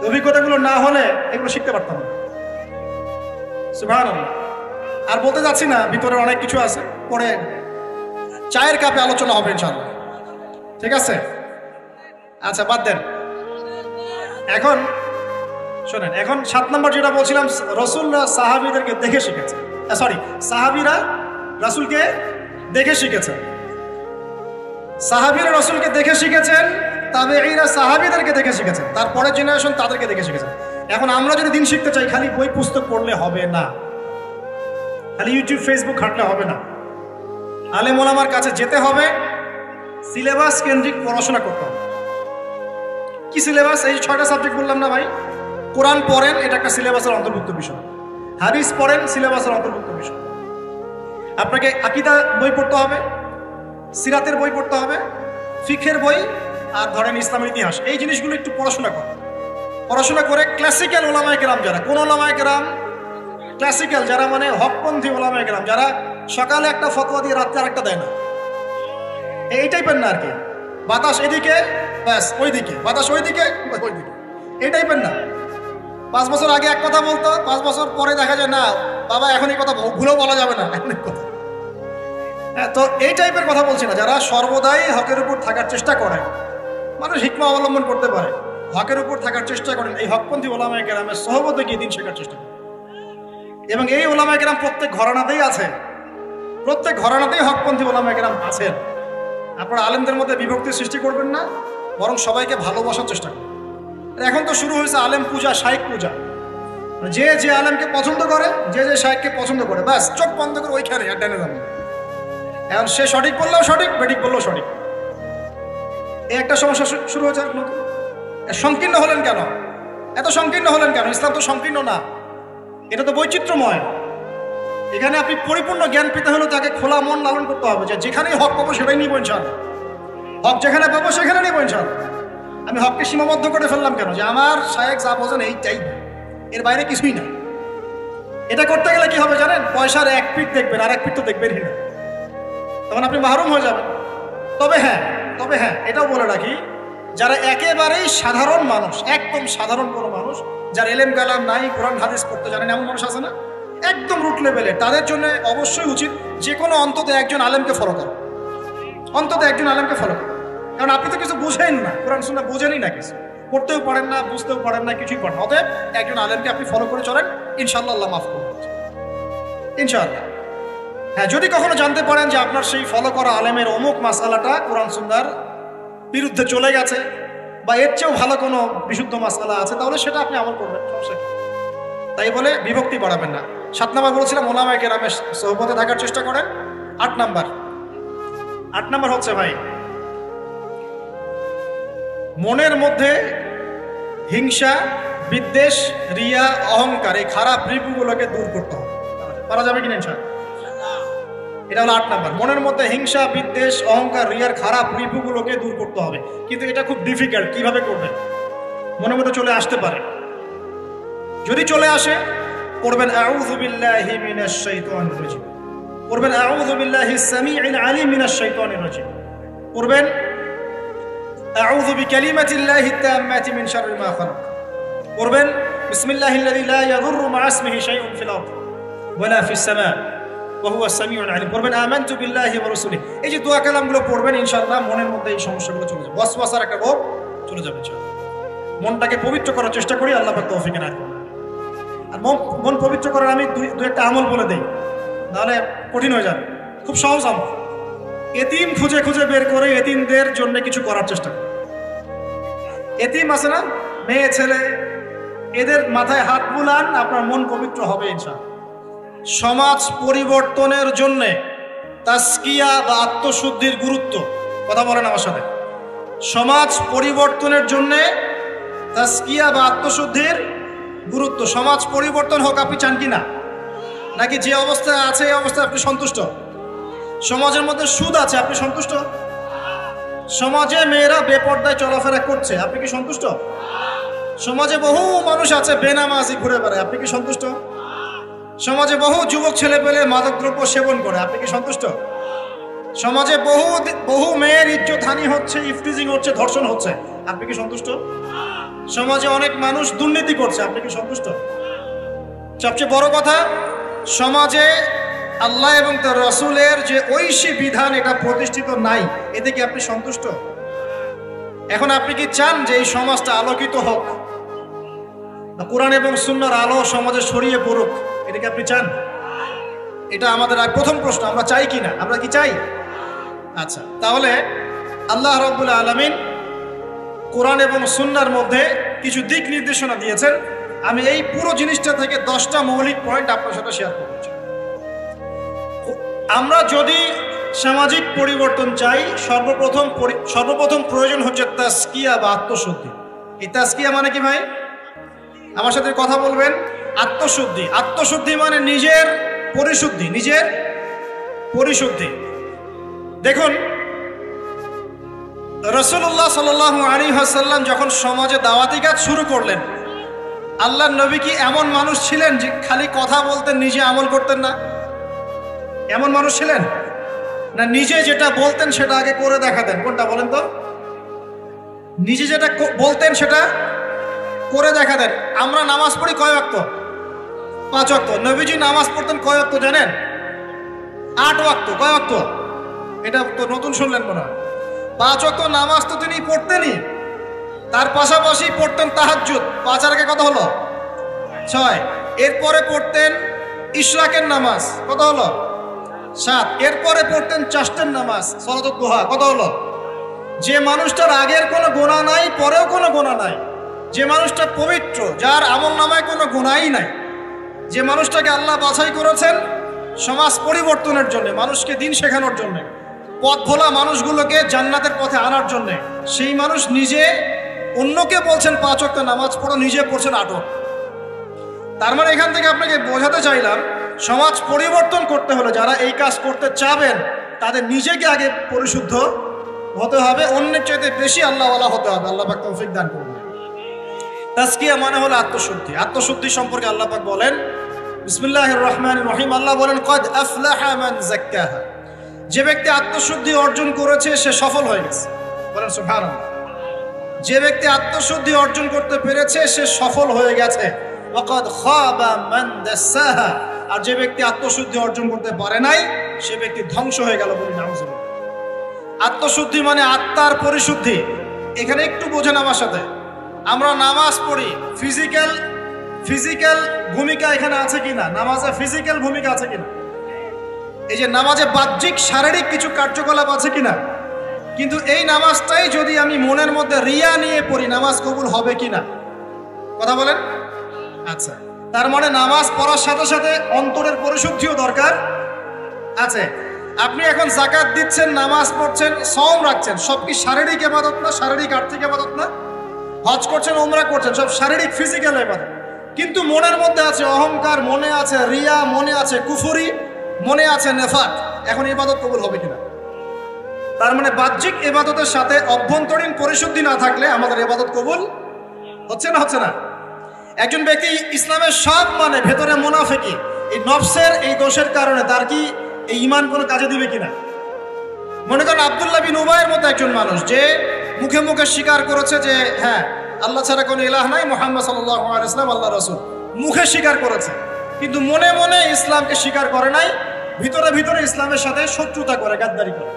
Speaker 1: অভিজ্ঞতাগুলো না হলে এগুলো শিখতে পারতাম না। সুবহানাল্লাহ। আর বলতে যাচ্ছি না, ভিতরে অনেক কিছু আছে, পরে চায়ের কাপে আলোচনা হবে ইনশাআল্লাহ, ঠিক আছে? আচ্ছা, বাদ দেন। এখন শোনেন, এখন 7 নম্বর যেটা বলছিলাম, রাসূলরা সাহাবীদেরকে দেখে শিখেছে, সাহাবীরা রাসূলকে দেখে শিখেছে, সাহাবীরা রাসূলকে দেখে শিখেছেন, তাবেঈরা সাহাবীদেরকে দেখে শিখেছেন, তারপরের জেনারেশন তাদেরকে দেখে শিখেছেন। এখন আমরা যদি দিন শিখতে চাই, খালি বই পুস্তক পড়লে হবে না, খালি ইউটিউব ফেসবুক ঘাঁটলে হবে না। আলেম ওলামার কাছে যেতে হবে, সিলেবাস কেন্দ্রিক পড়াশোনা করতে হবে। কি সিলেবাস? এই 6টা সাবজেক্ট বললাম না ভাই? কোরআন পড়েন, এটা একটা সিলেবাসের অন্তর্ভুক্ত বিষয়। হাদিস পড়েন, সিলেবাসের অন্তর্ভুক্ত বিষয়। আপনাকে আকীদা বই পড়তে হবে, সিরাতের বই পড়তে হবে, ফিকহের বই, আর ধরেন ইসলামের ইতিহাস। এই জিনিসগুলো একটু পড়াশোনা করেন। পড়াশোনা করে ক্লাসিক্যাল ওলামায়ে কেরাম যারা, কোন ওলামায়ে কেরাম? ক্লাসিক্যাল যারা, মানে হকপন্থী ওলামায়ে কেরাম যারা সকালে একটা ফতোয়া দিয়ে রাত্রে আরেকটা দেয় না, এই টাইপের না আর কি। বাতাস এদিকে ব্যাস ওইদিকে, বাতাস ওইদিকে ওইদিকে, এই টাইপের না। 5 বছর আগে এক কথা বলতো, 5 বছর পরে দেখা যায় না, বাবা এখন এই কথা ভুলেও বলা যাবে না, অনেক কথা। তো এই টাইপের কথা বলছি না, যারা সর্বদাই হকের উপর থাকার চেষ্টা করেন, মানুষ হিকমা অবলম্বন করতে পারে, হকের উপর থাকার চেষ্টা করেন, এই হকপন্থী ওলামায়ে কেরামের সহবতে গিয়ে দিন শেখার চেষ্টা করেন। এবং এই ওলামায়ে কেরাম প্রত্যেক ঘরানাতেই আছে, প্রত্যেক ঘরানাতেই হকপন্থী ওলামায়ে কেরাম আছেন। আপনারা আলেমদের মধ্যে বিভক্তি সৃষ্টি করবেন না, বরং সবাইকে ভালোবাসার চেষ্টা করবেন। এখন তো শুরু হয়েছে আলেম পূজা, শাইখ পূজা। যে যে আলেমকে পছন্দ করে, যে যে শাইখকে পছন্দ করে, ব্যাস চোখ বন্ধ করে ওইখানে ডানে যাবেন। এখন সে সঠিক বললেও সঠিক, বেঠিক বললেও সঠিক। এই একটা সমস্যা শুরু হয়েছে। সংকীর্ণ হলেন কেন? এত সংকীর্ণ হলেন কেন? ইসলাম তো সংকীর্ণ না, এটা তো বৈচিত্র্যময়। এখানে আপনি পরিপূর্ণ জ্ঞান পেতে হলে তাকে খোলা মন লালন করতে হবে, যে যেখানেই হক পাবো সেটাই নিব ইনশাআল্লাহ, হক যেখানে পাবো সেখানে নিব ইনশাআল্লাহ। আমি হককে সীমাবদ্ধ করে ফেললাম কেন? যে আমার শায়েখ যা বোঝেন এইটাই, এর বাইরে কিছুই না। এটা করতে গেলে কি হবে জানেন? পয়সার এক পিঠ দেখবেন, আর এক পিঠ তো দেখবেনই না, তখন আপনি মাহরুম হয়ে যাবেন। তবে হ্যাঁ এটাও বলে রাখি, যারা একেবারেই সাধারণ মানুষ, একদম সাধারণ কোনো মানুষ, যার এলেম কালাম নাই, কোরআন হাদিস পড়তে জানেন, এমন মানুষ আছে না, একদম রুট লেভেলে, তাদের জন্য অবশ্যই উচিত যে কোনো অন্তত একজন আলেমকে ফলো করো, অন্তত একজন আলেমকে ফলো করো। কারণ আপনি তো কিছু বুঝেন না, কোরআন সুন্নাহ বুঝেনই না, কিছু পড়তেও পারেন না, বুঝতেও পারেন না, কিছুই পারেন না। অতএব একজন আলেমকে আপনি ফলো করে চলেন, ইনশাআল্লাহ আল্লাহ মাফ করবেন ইনশাআল্লাহ। হ্যাঁ, যদি কখনো জানতে পারেন যে আপনার সেই ফলো করা আলেমের অমুক মাসআলাটা কোরআন সুন্নাহর বিরুদ্ধে চলে গেছে, বা এর চেয়েও ভালো কোনো বিশুদ্ধ মাসআলা আছে, তাহলে সেটা আপনি আমল করবেন, সমস্যা কি? তাই বলে বিভক্তি বাড়াবেন না। 7 নম্বর বলেছিলাম ওলামায়ে কেরামের সোহবতে থাকার চেষ্টা করেন। 8 নম্বর হচ্ছে ভাই, মনের মধ্যে হিংসা, বিদ্বেষ, রিয়া, অহংকার, এই খারাপ রিপুগুলোকে দূর করতে হবে। পারা যাবে কিনা ইনশাআল্লাহ? এটা হলো 8 নম্বর। মনের মধ্যে হিংসা, বিদ্বেষ, অহংকার, রিয়ার খারাপ রিপুগুলোকে দূর করতে হবে। কিন্তু এটা খুব ডিফিকাল্ট। কিভাবে করবেন? মনের মধ্যে চলে আসতে পারে, যদি চলে আসে পড়বেন আউযু বিল্লাহি মিনাশ শাইতানির রাজিম, পড়বেন আউযু বিল্লাহিস সামিউল আলিম মিনাশ শাইতানির রাজিম, পড়বেন আউযু বিকালিমাতিল্লাহি তাম্মাতি মিন শাররি মা খালাক, পড়বেন বিসমিল্লাহিল্লাযী লা ইয়াদুররু মা ইসমিহি শাইউন ফিল আরদ ওয়ালা ফিস সামা ওয়া হুয়াস সামিউল আলিম, পড়বেন আমানতু বিল্লাহি ওয়া রাসূলিহি। এই যে দোয়া কালামগুলো পড়বেন, ইনশাআল্লাহ মনের মধ্যে এই সমস্যাগুলো চলে যাবে, ওয়াসওয়াসার একটা রোগ চলে যাবে ইনশাআল্লাহ। মনটাকে পবিত্র করার চেষ্টা করি, আল্লাহ পাক তৌফিক এনায়েত করুন। আর মন পবিত্র করার আমি দুই একটা আমল বলে দেই, নাহলে কঠিন হয়ে যাবে। খুব সহজ আমল, এতিম খুঁজে খুঁজে বের করে এতিমদের জন্য কিছু করার চেষ্টা করি। এতিম আছে না, মেয়ে ছেলে, এদের মাথায় হাত বুলান, আপনার মন পবিত্র হবে ইনশাআল্লাহ। সমাজ পরিবর্তনের জন্য তাসকিয়া বা আত্মশুদ্ধির গুরুত্ব, কথা বলেন আমার সাথে। সমাজ পরিবর্তনের জন্য তাসকিয়া বা আত্মশুদ্ধির গুরুত্ব। সমাজ পরিবর্তন হোক আপনি চান কি না? নাকি যে অবস্থায় আছে এই অবস্থায় আপনি সন্তুষ্ট? সমাজের মধ্যে সুদ আছে, আপনি সন্তুষ্ট? সমাজে মেয়েরা বেপর্দায় চলাফেরা করছে, আপনি কি সন্তুষ্ট? সমাজে বহু মানুষ আছে বেনামাজি ঘুরে বেড়ায়, আপনি কি সন্তুষ্ট? সমাজে বহু যুবক ছেলে পেলে মাদকদ্রব্য সেবন করে, আপনি কি সন্তুষ্ট? সমাজে বহু বহু মেয়ের ইজ্জতহানি হচ্ছে, ইফটিজিং হচ্ছে, ধর্ষণ হচ্ছে, আপনি কি সন্তুষ্ট? সমাজে অনেক মানুষ দুর্নীতি করছে, আপনি কি সন্তুষ্ট? সবচেয়ে বড় কথা, সমাজে আল্লাহ এবং তার রাসূলের যে ঐশী বিধান এটা প্রতিষ্ঠিত নাই, এতে কি আপনি সন্তুষ্ট? এখন আপনি কি চান যে এই সমাজটা আলোকিত হোক, কোরআন এবং সুন্নাহর আলো সমাজে ছড়িয়ে পড়ুক? এটা কি আপনি চান? এটা আমাদের প্রথম প্রশ্ন, আমরা চাই কি না? আমরা কি চাই? আচ্ছা, তাহলে আল্লাহ রাব্বুল আলামিন কোরআন এবং সুন্নাহর মধ্যে কিছু দিক নির্দেশনা দিয়েছেন। আমি এই পুরো জিনিসটা থেকে 10টা মৌলিক পয়েন্ট আপনার সাথে শেয়ার করতে চাই। আমরা যদি সামাজিক পরিবর্তন চাই, সর্বপ্রথম প্রয়োজন হচ্ছে তাজকিয়া বা আত্মশুদ্ধি। এই তাজকিয়া মানে কি ভাই? আমার সাথে কথা বলবেন। আত্মশুদ্ধি, আত্মশুদ্ধি মানে নিজের পরিশুদ্ধি, নিজের পরিশুদ্ধি। দেখুন, রাসূলুল্লাহ সাল্লাল্লাহু আলাইহি ওয়াসাল্লাম যখন সমাজে দাওয়াতি কাজ শুরু করলেন, আল্লাহর নবী কি এমন মানুষ ছিলেন যে খালি কথা বলতেন, নিজে আমল করতেন না? এমন মানুষ ছিলেন না? নিজে যেটা বলতেন সেটা আগে করে দেখাতেন। কোনটা বলেন তো? নিজে যেটা বলতেন সেটা করে দেখাতেন। আমরা নামাজ পড়ি কয় ওয়াক্ত? 5 ওয়াক্ত। নবীজি নামাজ পড়তেন কয় ওয়াক্ত জানেন? 8 ওয়াক্ত। কয় ওয়াক্ত? এটা তো নতুন শুনলেন মনে হয়। 5 ওয়াক্ত নামাজ তো তিনি পড়তেনই, তার পাশাপাশি পড়তেন তাহাজ্জুদ। 5 আর আগে কত হলো? 6। এরপরে পড়তেন ইশরাকের নামাজ, কত হলো? 7। এরপরে পড়তেন চাষ্টের নামাজ, সালাতুদ দুহা, কত হলো? যে মানুষটার আগের কোনো গুনাহ নাই, পরেও কোনো গুনাহ নাই, যে মানুষটা পবিত্র, যার আমল নামায় কোনো গুনাহই নাই, যে মানুষটাকে আল্লাহ বাছাই করেছেন সমাজ পরিবর্তনের জন্য, মানুষকে দিন শেখানোর জন্য, পথ ভোলা মানুষগুলোকে জান্নাতের পথে আনার জন্য, সেই মানুষ নিজে অন্যকে বলছেন 5 ওয়াক্ত নামাজ পড়ো, নিজে পড়ছেন 8 ওয়াক্ত। তার মানে এখান থেকে আপনাকে বোঝাতে চাইলাম, সমাজ পরিবর্তন করতে হলে যারা এই কাজ করতে চাবেন তাদের নিজেকে আগে পরিশুদ্ধ হতে হবে, অন্যের চাইতে বেশি আল্লাহওয়ালা হতে হবে। আল্লাহ পাক তৌফিক দান করুন। তাজকিয়া মানে হলো আত্মশুদ্ধি। আত্মশুদ্ধি সম্পর্কে আল্লাহ পাক বলেন, বিসমিল্লাহির রহমানির রহিম, আল্লাহ বলেন কদ আফলাহা মান যাক্কাহা। যে ব্যক্তি আত্মশুদ্ধি অর্জন করেছে সে সফল হয়ে গেছে। বলেন সুবহানাল্লাহ। যে ব্যক্তি আত্মশুদ্ধি অর্জন করতে পেরেছে সে সফল হয়ে গেছে। ওয়াকাদ খাবা মান দাসাহা। আর যে ব্যক্তি আত্মশুদ্ধি অর্জন করতে পারে নাই সে ব্যক্তি ধ্বংস হয়ে গেল। বলি নাউজুবিল্লাহ। আত্মশুদ্ধি মানে আত্মার পরিশুদ্ধি। এখানে একটু বোঝেন আমার সাথে। আমরা নামাজ পড়ি, ফিজিক্যাল ভূমিকা এখানে আছে কিনা? নামাজে ফিজিক্যাল ভূমিকা আছে কিনা? এই যে নামাজে বাহ্যিক শারীরিক কিছু কার্যকলাপ আছে কিনা? কিন্তু এই নামাজটাই যদি আমি মনের মধ্যে রিয়া নিয়ে পড়ি, নামাজ কবুল হবে কিনা? কথা বলেন। আচ্ছা, তার মানে নামাজ পড়ার সাথে সাথে অন্তরের পরিশুদ্ধিও দরকার আছে। আপনি এখন যাকাত দিচ্ছেন, নামাজ পড়ছেন, সওম রাখছেন, সব কি শারীরিক ইবাদত না? শারীরিক আর্থিক ইবাদত না? হজ করছেন, উমরা করছেন, সব শারীরিক ফিজিক্যাল ইবাদত। কিন্তু মনের মধ্যে আছে অহংকার, মনে আছে রিয়া, মনে আছে কুফরি, মনে আছে নেফাক। এখন ইবাদত কবুল হবে কিনা? তার মানে বাহ্যিক ইবাদতের সাথে অভ্যন্তরীণ পরিশুদ্ধি না থাকলে আমাদের ইবাদত কবুল হচ্ছে না, হচ্ছে না। একজন ব্যক্তি ইসলামের সব মানে ভেতরে মুনাফিকি, এই নফসের এই দোষের কারণে তার কি এই ঈমান কোনো কাজে দিবে কিনা? মনে করেন আব্দুল্লাহ বিন উবাইয়ের মতো একজন মানুষ যে মুখে মুখে স্বীকার করেছে যে হ্যাঁ আল্লাহ ছাড়া কোনো ইলাহ নাই, মুহাম্মদ সাল্লাল্লাহু আলাইহি ওয়াসাল্লাম আল্লাহর রাসূল, মুখে স্বীকার করেছে, কিন্তু মনে মনে ইসলামকে স্বীকার করে নাই, ভিতরে ভিতরে ইসলামের সাথে শত্রুতা করে, গাদ্দারি করে।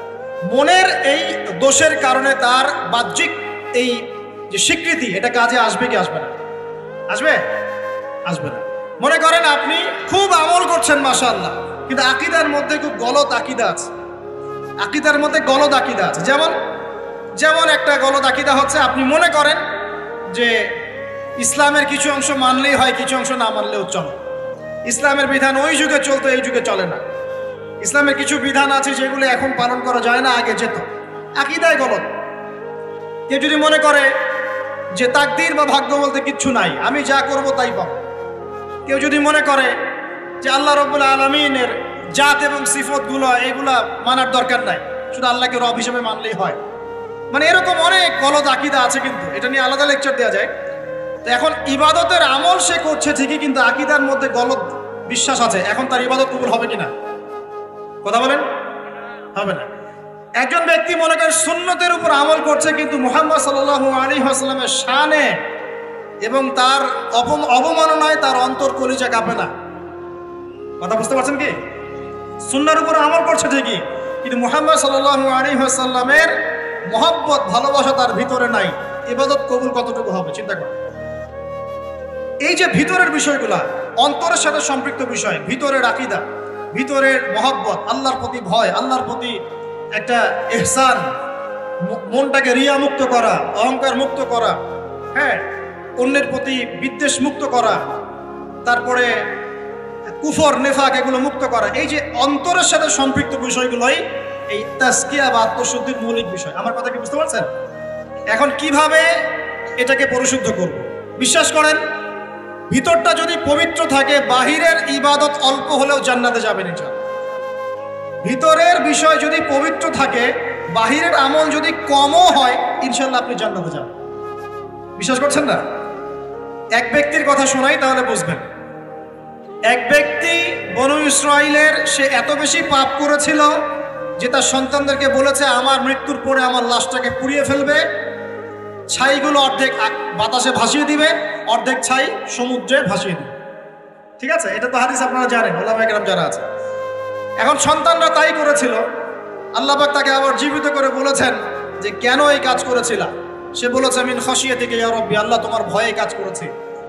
Speaker 1: মনের এই দোষের কারণে তার বাহ্যিক এই যে স্বীকৃতি, এটা কাজে আসবে কি আসবে না? আসবে? আসবে না। মনে করেন আপনি খুব আমল করছেন মাশাআল্লাহ, কিন্তু আকীদার মধ্যে খুব গলদ আকীদা আছে। আকীদার মধ্যে গলদ আকীদা আছে। যেমন একটা গলদ আকীদা হচ্ছে, আপনি মনে করেন যে ইসলামের কিছু অংশ মানলেই হয়, কিছু অংশ না মানলেও চলে। ইসলামের বিধান ওই যুগে চলতো, এই যুগে চলে না। ইসলামের কিছু বিধান আছে যেগুলো এখন পালন করা যায় না, আগে যেত। আকীদায় গলদ। কেউ যদি মনে করে যে তাকদীর বা ভাগ্য বলতে কিচ্ছু নাই, আমি যা করব তাই পাবো। কেউ যদি মনে করে যে আল্লাহ রাব্বুল আলামিনের জাত এবং সিফতগুলো এগুলা মানার দরকার নাই, শুধু আল্লাহকে রব হিসেবে মানলেই হয়, মানে এরকম অনেক গলদ আকীদা আছে। কিন্তু এটা নিয়ে আলাদা লেকচার দেওয়া যায়। তো এখন ইবাদতের আমল সে করছে ঠিকই, কিন্তু আকীদার মধ্যে গলদ বিশ্বাস আছে। এখন তার ইবাদত কবুল হবে কিনা? কথা বলেন। হবে না। একজন ব্যক্তি মনে করেন সুন্নতের উপর আমল করছে, কিন্তু মুহাম্মদ সাল্লাল্লাহু আলাইহি ওয়াসাল্লামের শানে এবং তার অবমাননায় তার অন্তর কলিজা কাঁপে না। কথা বুঝতে পারছেন কি? সুন্নাহর উপর আমল করছে ঠিকই, কিন্তু মুহাম্মদ সাল্লাল্লাহু আলাইহি ওয়াসাল্লামের মহব্বত ভালোবাসা তার ভিতরে নাই। ইবাদত কবুল কতটুকু হবে চিন্তা করুন। এই যে ভিতরের বিষয়গুলা, অন্তরের সাথে সম্পৃক্ত বিষয়, ভিতরের আকীদা, ভিতরের মহব্বত, আল্লাহর প্রতি ভয়, আল্লাহর প্রতি একটা ইহসান, মনটাকে রিয়া মুক্ত করা, অহংকার মুক্ত করা, হ্যাঁ, অন্যের প্রতি বিদ্বেষ মুক্ত করা, তারপরে কুফর নেফাক এগুলো মুক্ত করা, এই যে অন্তরের সাথে সম্পৃক্ত বিষয়গুলোই এই তাজকিয়া বা আত্মশুদ্ধির মৌলিক বিষয়। আমার কথা কি বুঝতে পারছেন? এখন কিভাবে এটাকে পরিশুদ্ধ করব? বিশ্বাস করেন, ভিতরটা যদি পবিত্র থাকে, বাহিরের ইবাদত অল্প হলেও জান্নাতে যাবেন। ভিতরের বিষয় যদি পবিত্র থাকে, বাহিরের আমল যদি কমও হয়, ইনশাল্লাহ আপনি জান্নাতে যাবেন। বিশ্বাস করছেন না? এক ব্যক্তির কথা শোনাই, তাহলে বুঝবেন। এক ব্যক্তি বনু ইসরাইলের, সে এত বেশি পাপ করেছিল যে তার সন্তানদেরকে বলেছে আমার মৃত্যুর পরে আমার লাশটাকে পুড়িয়ে ফেলবে, ছাইগুলো অর্ধেক বাতাসে ভাসিয়ে দিবে, অর্ধেক ছাই সমুদ্রে ভাসিয়ে দিবে। ঠিক আছে, এটা তো হাদিস আপনারা জানেন, ওলামায়ে কেরাম যারা আছে। এখন সন্তানরা তাই করেছিল। আল্লাহ পাক তাকে আবার জীবিত করে বলেছেন যে কেন এই কাজ করেছিল? সে বলেছে মিন খাশিয়াতিকা ইয়া রাব্বি, আল্লাহ তোমার ভয়ে কাজ করেছি।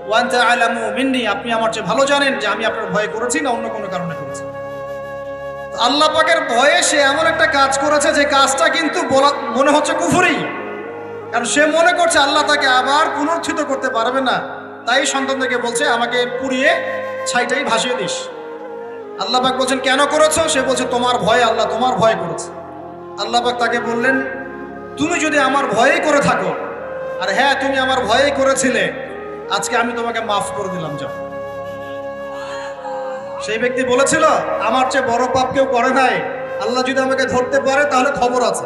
Speaker 1: ওয়া আনতা আ'লামু মিন্নি, আপনি আমার চেয়ে ভালো জানেন যে আমি আপনার ভয়ে করেছি না অন্য কোনো কারণে করেছি। আল্লাহ পাকের ভয়ে সে এমন একটা কাজ করেছে যে কাজটা কিন্তু মনে হচ্ছে কুফরি, কারণ সে মনে করছে আল্লাহ তাকে আবার পুনরুত্থিত করতে পারবে না। তাই সন্তানদেরকে বলছে আমাকে পুড়িয়ে ছাইটাই ভাসিয়ে দিস। আল্লাহ পাক বলছেন কেন করেছো? সে বলছে তোমার ভয়, আল্লাহ তোমার ভয় করেছে। আল্লাহ পাক তাকে বললেন তুমি যদি আমার ভয়েই করে থাকো, আর হ্যাঁ তুমি আমার ভয়েই করেছিলে, আজকে আমি তোমাকে মাফ করে দিলাম, যাও। সেই ব্যক্তি বলেছিল আমার চেয়ে বড় পাপ কেউ করে নাই, আল্লাহ যদি আমাকে ধরতে পারে তাহলে খবর আছে।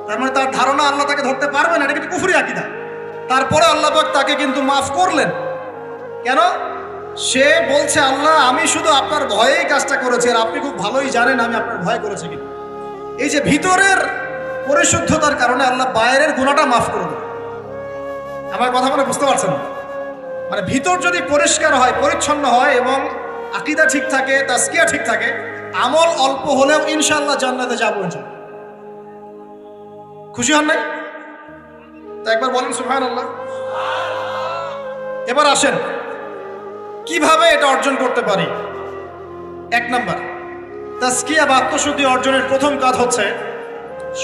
Speaker 1: তার মানে তার ধারণা আল্লাহ তাকে ধরতে পারবে না, এটা কিন্তু কুফরি আকীদা। তারপরে আল্লাহ পাক তাকে কিন্তু মাফ করলেন। কেন? সে বলছে আল্লাহ আমি শুধু আপনার ভয়েই কাজটা করেছি, আর আপনি খুব ভালোই জানেন আমি আপনার ভয় করেছি। কিন্তু এই যে ভিতরের পরিশুদ্ধতার কারণে আল্লাহ বাইরের গুনাহটা মাফ করে দেন। আমার কথা মানে বুঝতে পারছেন? মানে ভিতর যদি পরিষ্কার হয়, পরিচ্ছন্ন হয় এবং আকীদা ঠিক থাকে, তাজকিয়া ঠিক থাকে, আমল অল্প হলেও ইনশাআল্লাহ জান্নাতে যাবো। খুশি হন নাই? তা একবার বলেন সুবহানাল্লাহ। এবার আসেন কিভাবে এটা অর্জন করতে পারি। এক নাম্বার, তাজকিয়া বা আত্মশুদ্ধি অর্জনের প্রথম কাজ হচ্ছে,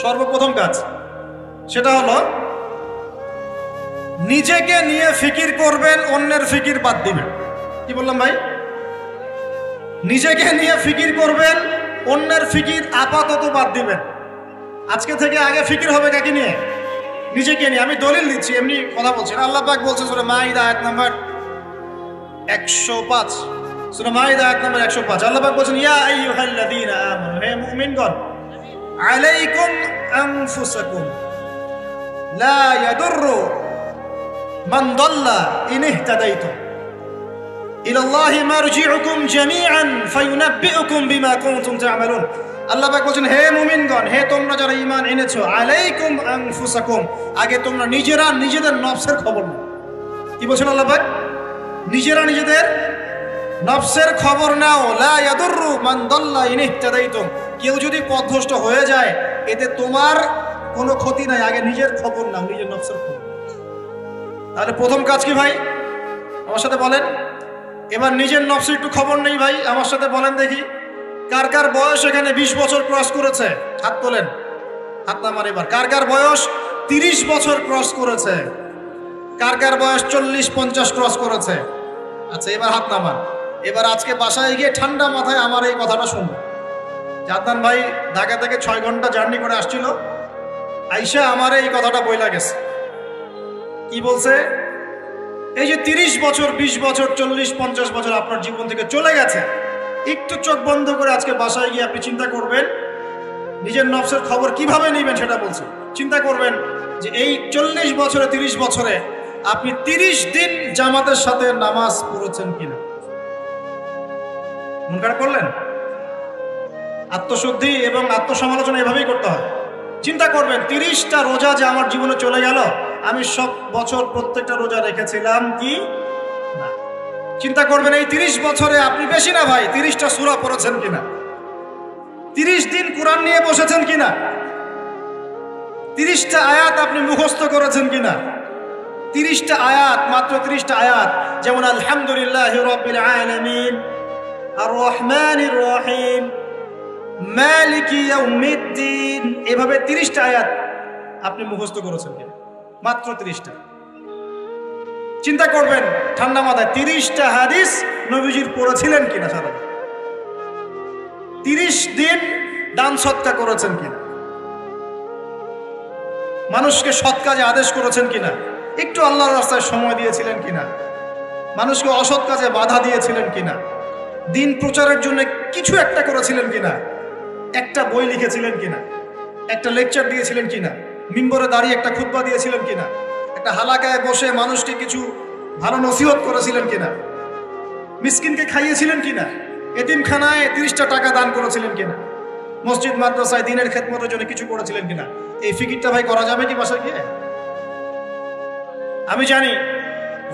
Speaker 1: সর্বপ্রথম কাজ সেটা হলো নিজেকে নিয়ে ফিকির করবেন, অন্যের ফিকির বাদ দিবেন। কি বললাম ভাই? নিজেকে নিয়ে ফিকির করবেন, অন্যের ফিকির আপাতত বাদ দিবেন। আজকে থেকে আগে ফিকির হবে কাকে নিয়ে? নিজেকে নিয়ে। আমি দলিল দিচ্ছি, এমনি কথা বলছি না। আল্লাহ পাক বলছেন সূরা মাইদা আয়াত নাম্বার 105, সূরা মাইদা আয়াত নাম্বার 105, আল্লাহ পাক বলছেন ইয়া আইয়ুহাল্লাযীনা আমানু, হে মুমিনগণ, আলাইকুম আনফুসাকুম লা ইয়াদুররু মান দাল্লা ইন ইহতাদাইতুম ইলাল্লাহি মারজিউকুম জামিআন ফায়ুনাব্বিউকুম বিমা কুনতুম তা'মালুন। আল্লাহ পাক বলছেন হে মুমিনগণ, হে তোমরা যারা ঈমান এনেছো, আলাইকুম আনফুসাকুম, আগে তোমরা নিজেরা নিজেদের নফসের খবর নাও। কি বলছেন আল্লাহ পাক? নিজেরা নিজেদের নফসের খবর নাও। লা ইয়াদুররু মান দাল্লা ইন ইহতাদাইতুম, কেউ যদি পথভ্রষ্ট হয়ে যায় এতে তোমার কোনো ক্ষতি নাই, আগে নিজের খবর নাও, নিজের নফসের খবর। তাহলে প্রথম কাজ কি ভাই? আমার সাথে বলেন। এবার নিজের নফসের একটু খবর নেই ভাই, আমার সাথে বলেন দেখি কার কার বয়স এখানে 20 বছর ক্রস করেছে? হাত তোলেন, হাত নামান। এবার কার কার বয়স 30 বছর ক্রস করেছে? কার কার বয়স 40-50 ক্রস করেছে? আচ্ছা এবার হাত নামান। এবার আজকে বাসায় গিয়ে ঠান্ডা মাথায় আমার এই কথাটা শুনবো। জানতাম ভাই ঢাকা থেকে 6 ঘন্টা জার্নি করে আসছিল, আইসা আমার এই কথাটা বইলা গেছে। কি বলছে? এই যে 30 বছর, 20 বছর, 40-50 বছর আপনার জীবন থেকে চলে গেছে, একটু চোখ বন্ধ করে আজকে বাসায় গিয়ে আপনি চিন্তা করবেন নিজের নফসের খবর কিভাবে নেবেন। সেটা বলছে, চিন্তা করবেন যে এই 40 বছরে, 30 বছরে আপনি 30 দিন জামাতের সাথে নামাজ পড়েছেন কিনা। মন খারাপ করলেন? আত্মশুদ্ধি এবং আত্মসমালোচনা এভাবেই করতে হয়। চিন্তা করবেন 30টা রোজা যে আমার জীবনে চলে গেল, আমি সব বছর প্রত্যেকটা রোজা রেখেছিলাম কি না। চিন্তা করবেন এই 30 বছরে আপনি বেশি না ভাই 30টা সূরা পড়েছেন কিনা, 30 দিন কোরআন নিয়ে বসেছেন কিনা, 30টা আয়াত আপনি মুখস্থ করেছেন কিনা। 30টা আয়াত, মাত্র 30টা আয়াত, যেমন আলহামদুলিল্লাহি রাব্বিল আলামিন, আর রহমানির রহিম, মালিকি ইয়াউমিদ্দিন, এভাবে 30টা আয়াত আপনি মুখস্থ করেছেন কিনা, মাত্র 30টা। চিন্তা করবেন ঠান্ডা মাথায় 30টা হাদিস নবীজির পড়েছিলেন কিনা, সারা 30 দিন দান সৎকা করেছেন কিনা, মানুষকে সৎ কাজে আদেশ করেছেন কিনা, একটু আল্লাহর রাস্তায় সময় দিয়েছিলেন কিনা, মানুষকে অসৎ কাজে বাধা দিয়েছিলেন কিনা, দিন প্রচারের জন্য কিছু একটা করেছিলেন কিনা, একটা বই লিখেছিলেন কিনা, একটা লেকচার দিয়েছিলেন কিনা, মিম্বরে দাঁড়িয়ে একটা খুতবা দিয়েছিলেন কিনা, একটা হালাকায় বসে মানুষকে কিছু ভালো নসিহত করেছিলেন কিনা, মিসকিনকে খাইয়েছিলেন কিনা, এতিমখানায় 30টা টাকা দান করেছিলেন কিনা, মসজিদ মাদ্রাসায় দিনের খেদমতের জন্য কিছু করেছিলেন কিনা। এই ফিকিরটা ভাই করা যাবে কি বাসায় গিয়ে? আমি জানি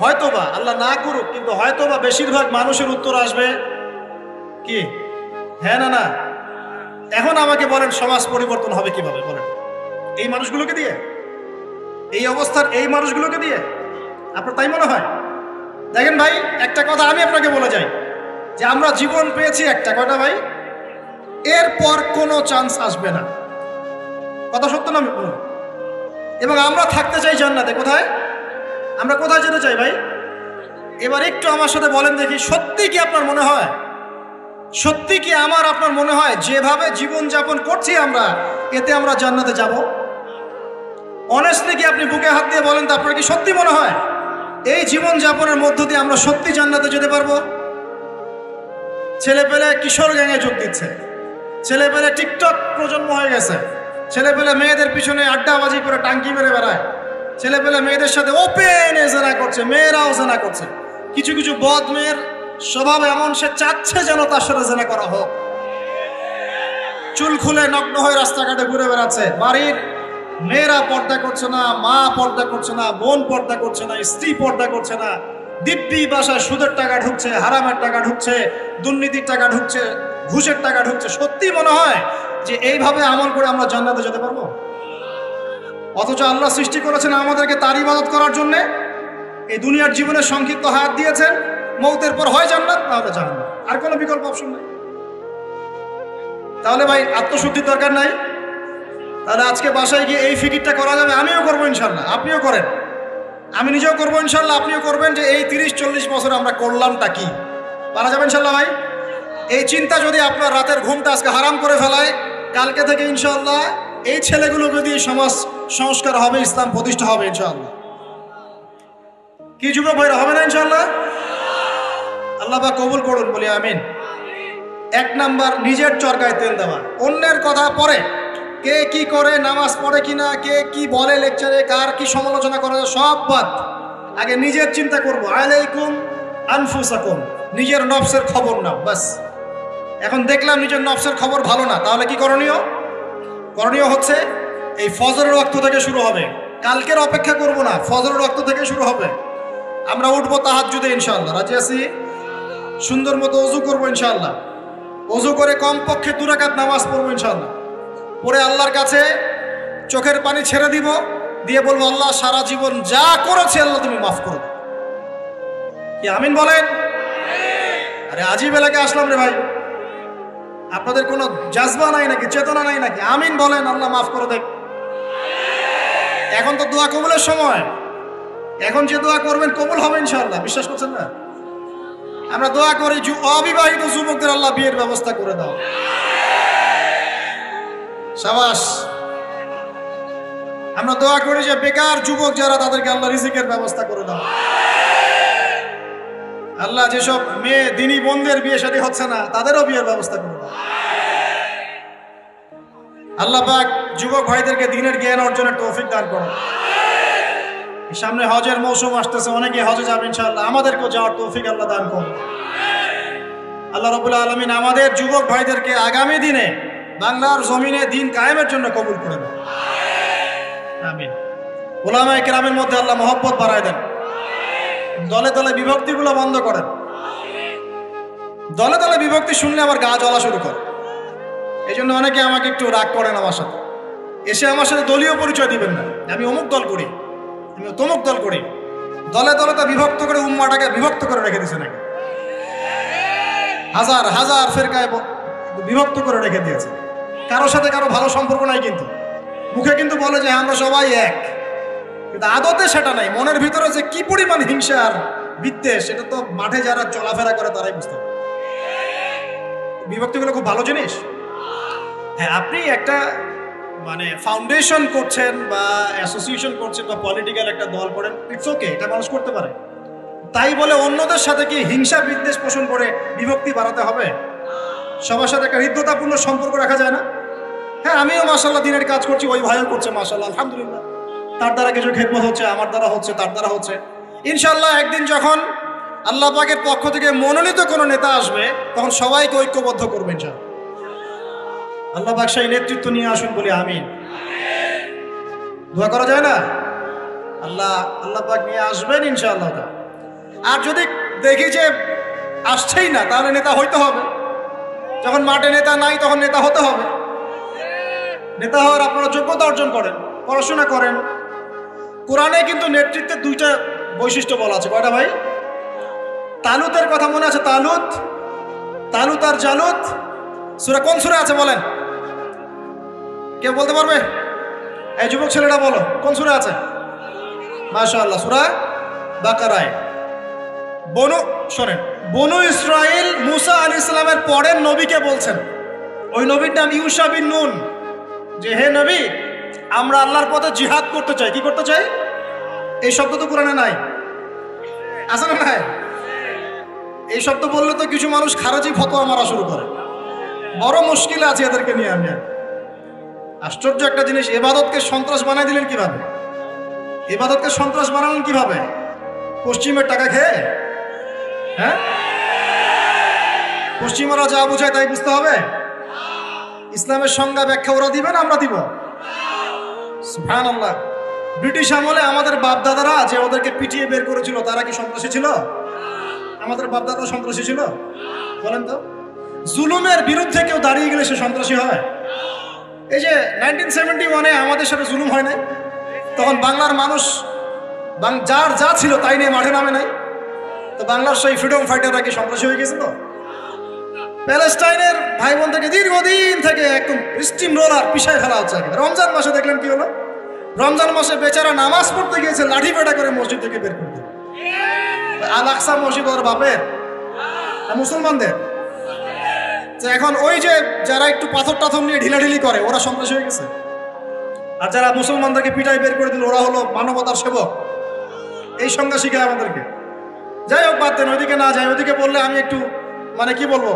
Speaker 1: হয়তোবা, আল্লাহ না করুক, কিন্তু হয়তোবা বেশিরভাগ মানুষের উত্তর আসবে কি হ্যাঁ না না। এখন আমাকে বলেন সমাজ পরিবর্তন হবে কিভাবে বলেন? এই মানুষগুলোকে দিয়ে, এই অবস্থার এই মানুষগুলোকে দিয়ে? আপনার তাই মনে হয়? দেখেন ভাই, একটা কথা আমি আপনাকে বলে যাই, যে আমরা জীবন পেয়েছি একটা, কয়টা ভাই? এরপর কোনো চান্স আসবে না, কথা সত্য না? এবং আমরা থাকতে চাই জান্নাতে। কোথায়? আমরা কোথায় যেতে চাই ভাই? এবার একটু আমার সাথে বলেন দেখি, সত্যি কি আপনার মনে হয়, সত্যি কি আমার আপনার মনে হয় যেভাবে জীবন যাপন করছি আমরা, এতে আমরা জান্নাতে যাব? অনেস্টলি কি আপনি বুকে হাত দিয়ে বলেন তো, আপনার কি সত্যি মনে হয় এই জীবন যাপনের মধ্য দিয়ে আমরা সত্যি জান্নাতে যেতে পারবো? ছেলেপেলে কিশোর গ্যাংয়ে যোগ দিচ্ছে, ছেলেপেলে টিকটক প্রজন্ম হয়ে গেছে, ছেলেপেলে মেয়েদের পিছনে আড্ডাবাজি করে টাঙ্কি মেরে বেড়ায়, ছেলেপেলে মেয়েদের সাথে ওপেন জেনা করছে, মেয়েরাও জেনা করছে। কিছু কিছু বদ মেয়ের স্বভাব এমন, সে চাচ্ছে যেন তার সাথে জেনা করা হোক। চুল খুলে নগ্ন হয়ে রাস্তাঘাটে ঘুরে বেড়াচ্ছে। বাড়ির মেয়েরা পর্দা করছে না, মা পর্দা করছে না, বোন পর্দা করছে না, স্ত্রী পর্দা করছে না। দিব্যি বাসায় সুদের টাকা ঢুকছে, হারামের টাকা ঢুকছে, দুর্নীতির টাকা ঢুকছে, ঘুষের টাকা ঢুকছে। সত্যি মনে হয় যে এইভাবে আমল করে আমরা জান্নাতে যেতে পারবো? অথচ আল্লাহ সৃষ্টি করেছেন আমাদেরকে তার ইবাদত করার জন্য। এই দুনিয়ার জীবনে সংক্ষিপ্ত হায়াত দিয়েছেন, মৌতের পর হয় জান্নাত, তাহলে জাহান্নাম, আর কোনো বিকল্প অপশন নেই। তাহলে ভাই আত্মশুদ্ধির দরকার নাই? তাহলে আজকে বাসায় গিয়ে এই ফিকিরটা করা যাবে? আমিও করবো ইনশাল্লাহ, আপনিও করেন, আমি নিজেও করবো ইনশাল্লাহ, আপনিও করবেন, যে এই 30-40 বছর আমরা করলামটা কি? পারা যাবে ইনশাল্লাহ ভাই? এই চিন্তা যদি আপনার রাতের ঘুমটা আজকে হারাম করে ফেলায়, কালকে থেকে ইনশাল্লাহ এই ছেলেগুলোকে দিয়ে সমাজ সংস্কার হবে, ইসলাম প্রতিষ্ঠা হবে ইনশাআল্লাহ। কি যুবক ভাইরা, হবে না ইনশাআল্লাহ? আল্লাহ বা কবুল করুন, বলি আমিন। 1 নাম্বার, নিজের চরকায় তেল দেওয়া। অন্যের কথা পরে, কে কি করে, নামাজ পড়ে কিনা, কে কি বলে লেকচারে, কার কি সমালোচনা করে, সব বাদ। আগে নিজের চিন্তা করবো। আলাইকুম আনফুসাকুম, নিজের নফসের খবর নাও, বাস। এখন দেখলাম নিজের নফসের খবর ভালো না, তাহলে কি করণীয়? করণীয় হচ্ছে এই ফজরের ওয়াক্ত থেকে শুরু হবে। কালকের অপেক্ষা করব না, ফজরের ওয়াক্ত থেকে শুরু হবে। আমরা উঠবো তাহাজ্জুদে ইনশাআল্লাহ, রাজি আছি? সুন্দর মতো ওযু করবো ইনশাআল্লাহ, ওযু করে কমপক্ষে 2 রাকাত নামাজ পড়বো ইনশাআল্লাহ। পরে আল্লাহর কাছে চোখের পানি ছেড়ে দিব, দিয়ে বলবো, আল্লাহ সারা জীবন যা করেছে আল্লাহ তুমি মাফ করো। কি আমিন বলেন? আরে আজিব এলাকায় আসলাম রে ভাই, আপনাদের কোনো জাজবা নাই নাকি, চেতনা নাই নাকি? আমিন বলেন, আল্লাহ মাফ করে দেখ। এখন তো দোয়া কবুলের সময়, এখন যে দোয়া করবেন কবুল হবে ইনশাআল্লাহ, বিশ্বাস করছেন না? আমরা দোয়া করি অবিবাহিত যুবকদের আল্লাহ বিয়ের ব্যবস্থা করে দাও, শাবাশ। আমরা দোয়া করি যে বেকার যুবক যারা, তাদেরকে আল্লাহ রিজিকের ব্যবস্থা করে দাও। আল্লাহ যেসব মেয়ে দিনী বোনদের বিয়ে শাদী হচ্ছে না, তাদেরও বিয়ের ব্যবস্থা করে দাও। আল্লাহ পাক যুবক ভাইদেরকে দ্বীনের জ্ঞান অর্জনের তৌফিক দান করো। সামনে হজের মৌসুম আসতেছে, অনেকে হজে যাবে ইনশাআল্লাহ, আমাদেরকেও যাওয়ার তৌফিক আল্লাহ দান করো। আল্লাহ রাব্বুল আলামিন আমাদের যুবক ভাইদেরকে আগামী দিনে বাংলার জমিনে দিন কায়েমের জন্য কবুল করে দেন, আমিন। উলামায়ে কেরামের মধ্যে আল্লাহ মহব্বত বাড়ায় দেন, দলে দলে বিভক্তিগুলো বন্ধ করেন। দলে দলে বিভক্তি শুনলে আমার গা জ্বলা শুরু করে, এই জন্য অনেকে আমাকে একটু রাগ করেন আমার সাথে, এসে আমার সাথে দলীয় পরিচয় দিবেন না, আমি অমুক দল করি, আমি তমুক দল করি। দলে দলে তো বিভক্ত করে উম্মাটাকে বিভক্ত করে রেখে দিয়েছে নাকি, হাজার হাজার ফেরকায় বিভক্ত করে রেখে দিয়েছে। কারোর সাথে কারো ভালো সম্পর্ক নাই, কিন্তু মুখে কিন্তু বলে যে আমরা সবাই এক, কিন্তু আদতে সেটা নাই। মনের ভিতরে যে কি পরিমাণ হিংসা আর বিদ্বেষ, সেটা তো মাঠে যারা চলাফেরা করে তারাই বুঝতে পারে। বিভক্তিগুলো খুব ভালো জিনিস। হ্যাঁ, আপনি একটা মানে ফাউন্ডেশন করছেন বা অ্যাসোসিয়েশন করছেন বা পলিটিক্যাল একটা দল করেন, ইটস ওকে, এটা মানুষ করতে পারে। তাই বলে অন্যদের সাথে কি হিংসা বিদ্বেষ পোষণ করে বিভক্তি বাড়াতে হবে? সবার সাথে একটা হৃদ্যতাপূর্ণ সম্পর্ক রাখা যায় না? হ্যাঁ, আমিও মাশাআল্লাহ দিনের কাজ করছি, ওই ভাইও করছে মাশাআল্লাহ, আলহামদুলিল্লাহ। তার দ্বারা কিছু খেদমত হচ্ছে, আমার দ্বারা হচ্ছে, তার দ্বারা হচ্ছে। ইনশাআল্লাহ একদিন যখন আল্লাহ পাকের পক্ষ থেকে মনোনীত কোনো নেতা আসবে, তখন সবাইকে ঐক্যবদ্ধ করবেন ইনশাআল্লাহ। আল্লাহ পাক সেই নেতৃত্ব নিয়ে আসুন বলি আমিন। দোয়া করা যায় না? আল্লাহ পাক নিয়ে আসবেন ইনশাআল্লাহ। আর যদি দেখি যে আসছেই না, তাহলে নেতা হইতে হবে। যখন মাঠে নেতা নাই, তখন নেতা হতে হবে। নেতা হওয়ার আপনারা যোগ্যতা অর্জন করেন, পড়াশোনা করেন। কোরআনে কিন্তু নেতৃত্বের দুইটা বৈশিষ্ট্য বলা আছে। কয়টা ভাই? তালুতের কথা মনে আছে? তালুত আর জালুত সূরা কোন সূরা আছে বলেন? কেউ বলতে পারবে? এই যুবক ছেলেটা বলো, কোন সূরা আছে? মাশাআল্লাহ, সূরা বাকারায়। বনু ইসরাইল মুসা আলাইহিস সালামের পরের নবীকে বলছেন, ওই নবীর নাম ইউশা বিন নুন, যে হে নবী, আমরা আল্লাহর পথে জিহাদ করতে চাই। কি করতে চাই? এই শব্দ তো কোরআনে নাই, আছে না? নাই। এই শব্দ বললে তো কিছু মানুষ খারাজি ফতোয়া মারা শুরু করে। বড় মুশকিল আছে এদেরকে নিয়ে। আমি আশ্চর্য একটা জিনিস, ইবাদতকে সন্ত্রাস বানাই দিলেন কিভাবে? ইবাদতকে সন্ত্রাস বানালেন কিভাবে? পশ্চিমের টাকা খেয়ে? হ্যাঁ, পশ্চিমারা যা বুঝায় তাই বুঝতে হবে? ইসলামের সংজ্ঞা ব্যাখ্যা ওরা দিবেন, আমরা দিব? সুবহানাল্লাহ। ব্রিটিশ আমলে আমাদের বাপদাদারা যে ওদেরকে পিটিয়ে বের করেছিল, তারা কি সন্ত্রাসী ছিল? আমাদের বাপদাদা সন্ত্রাসী ছিল? বলেন তো। জুলুমের বিরুদ্ধে কেউ দাঁড়িয়ে গেলে সে সন্ত্রাসী হয়? এই যে 1971-এ আমাদের সাথে জুলুম হয় নাই, তখন বাংলার মানুষ যার যা ছিল তাই নিয়ে মাঠে নামে নাই, তো বাংলার সেই ফ্রিডম ফাইটাররা কি সন্ত্রাসী হয়ে গেছিল? প্যালেস্টাইনের ভাই বোনদেরকে দীর্ঘদিন থেকে একদম স্টিম রোলার পিছায় ফেলা হচ্ছে। রমজান মাসে দেখলেন কি হলো? রমজান মাসে বেচারা নামাজ পড়তে গিয়েছে, লাঠি পেটা করে মসজিদ থেকে বের করে দিল। আল আকসা মসজিদ ওর বাপের, মুসলমানদের। এখন ওই যে যারা একটু পাথর টাথর নিয়ে ঢিলাঢিলি করে, ওরা সন্ত্রাসী হয়ে গেছে। আর যারা মুসলমানদেরকে পিটাই বের করে দিল, ওরা হলো মানবতার সেবক। এই সংজ্ঞা শিখায় আমাদেরকে। যাই হোক, বাদ দেন, ওইদিকে না যাই। ওইদিকে বললে আমি একটু মানে কি বলবো,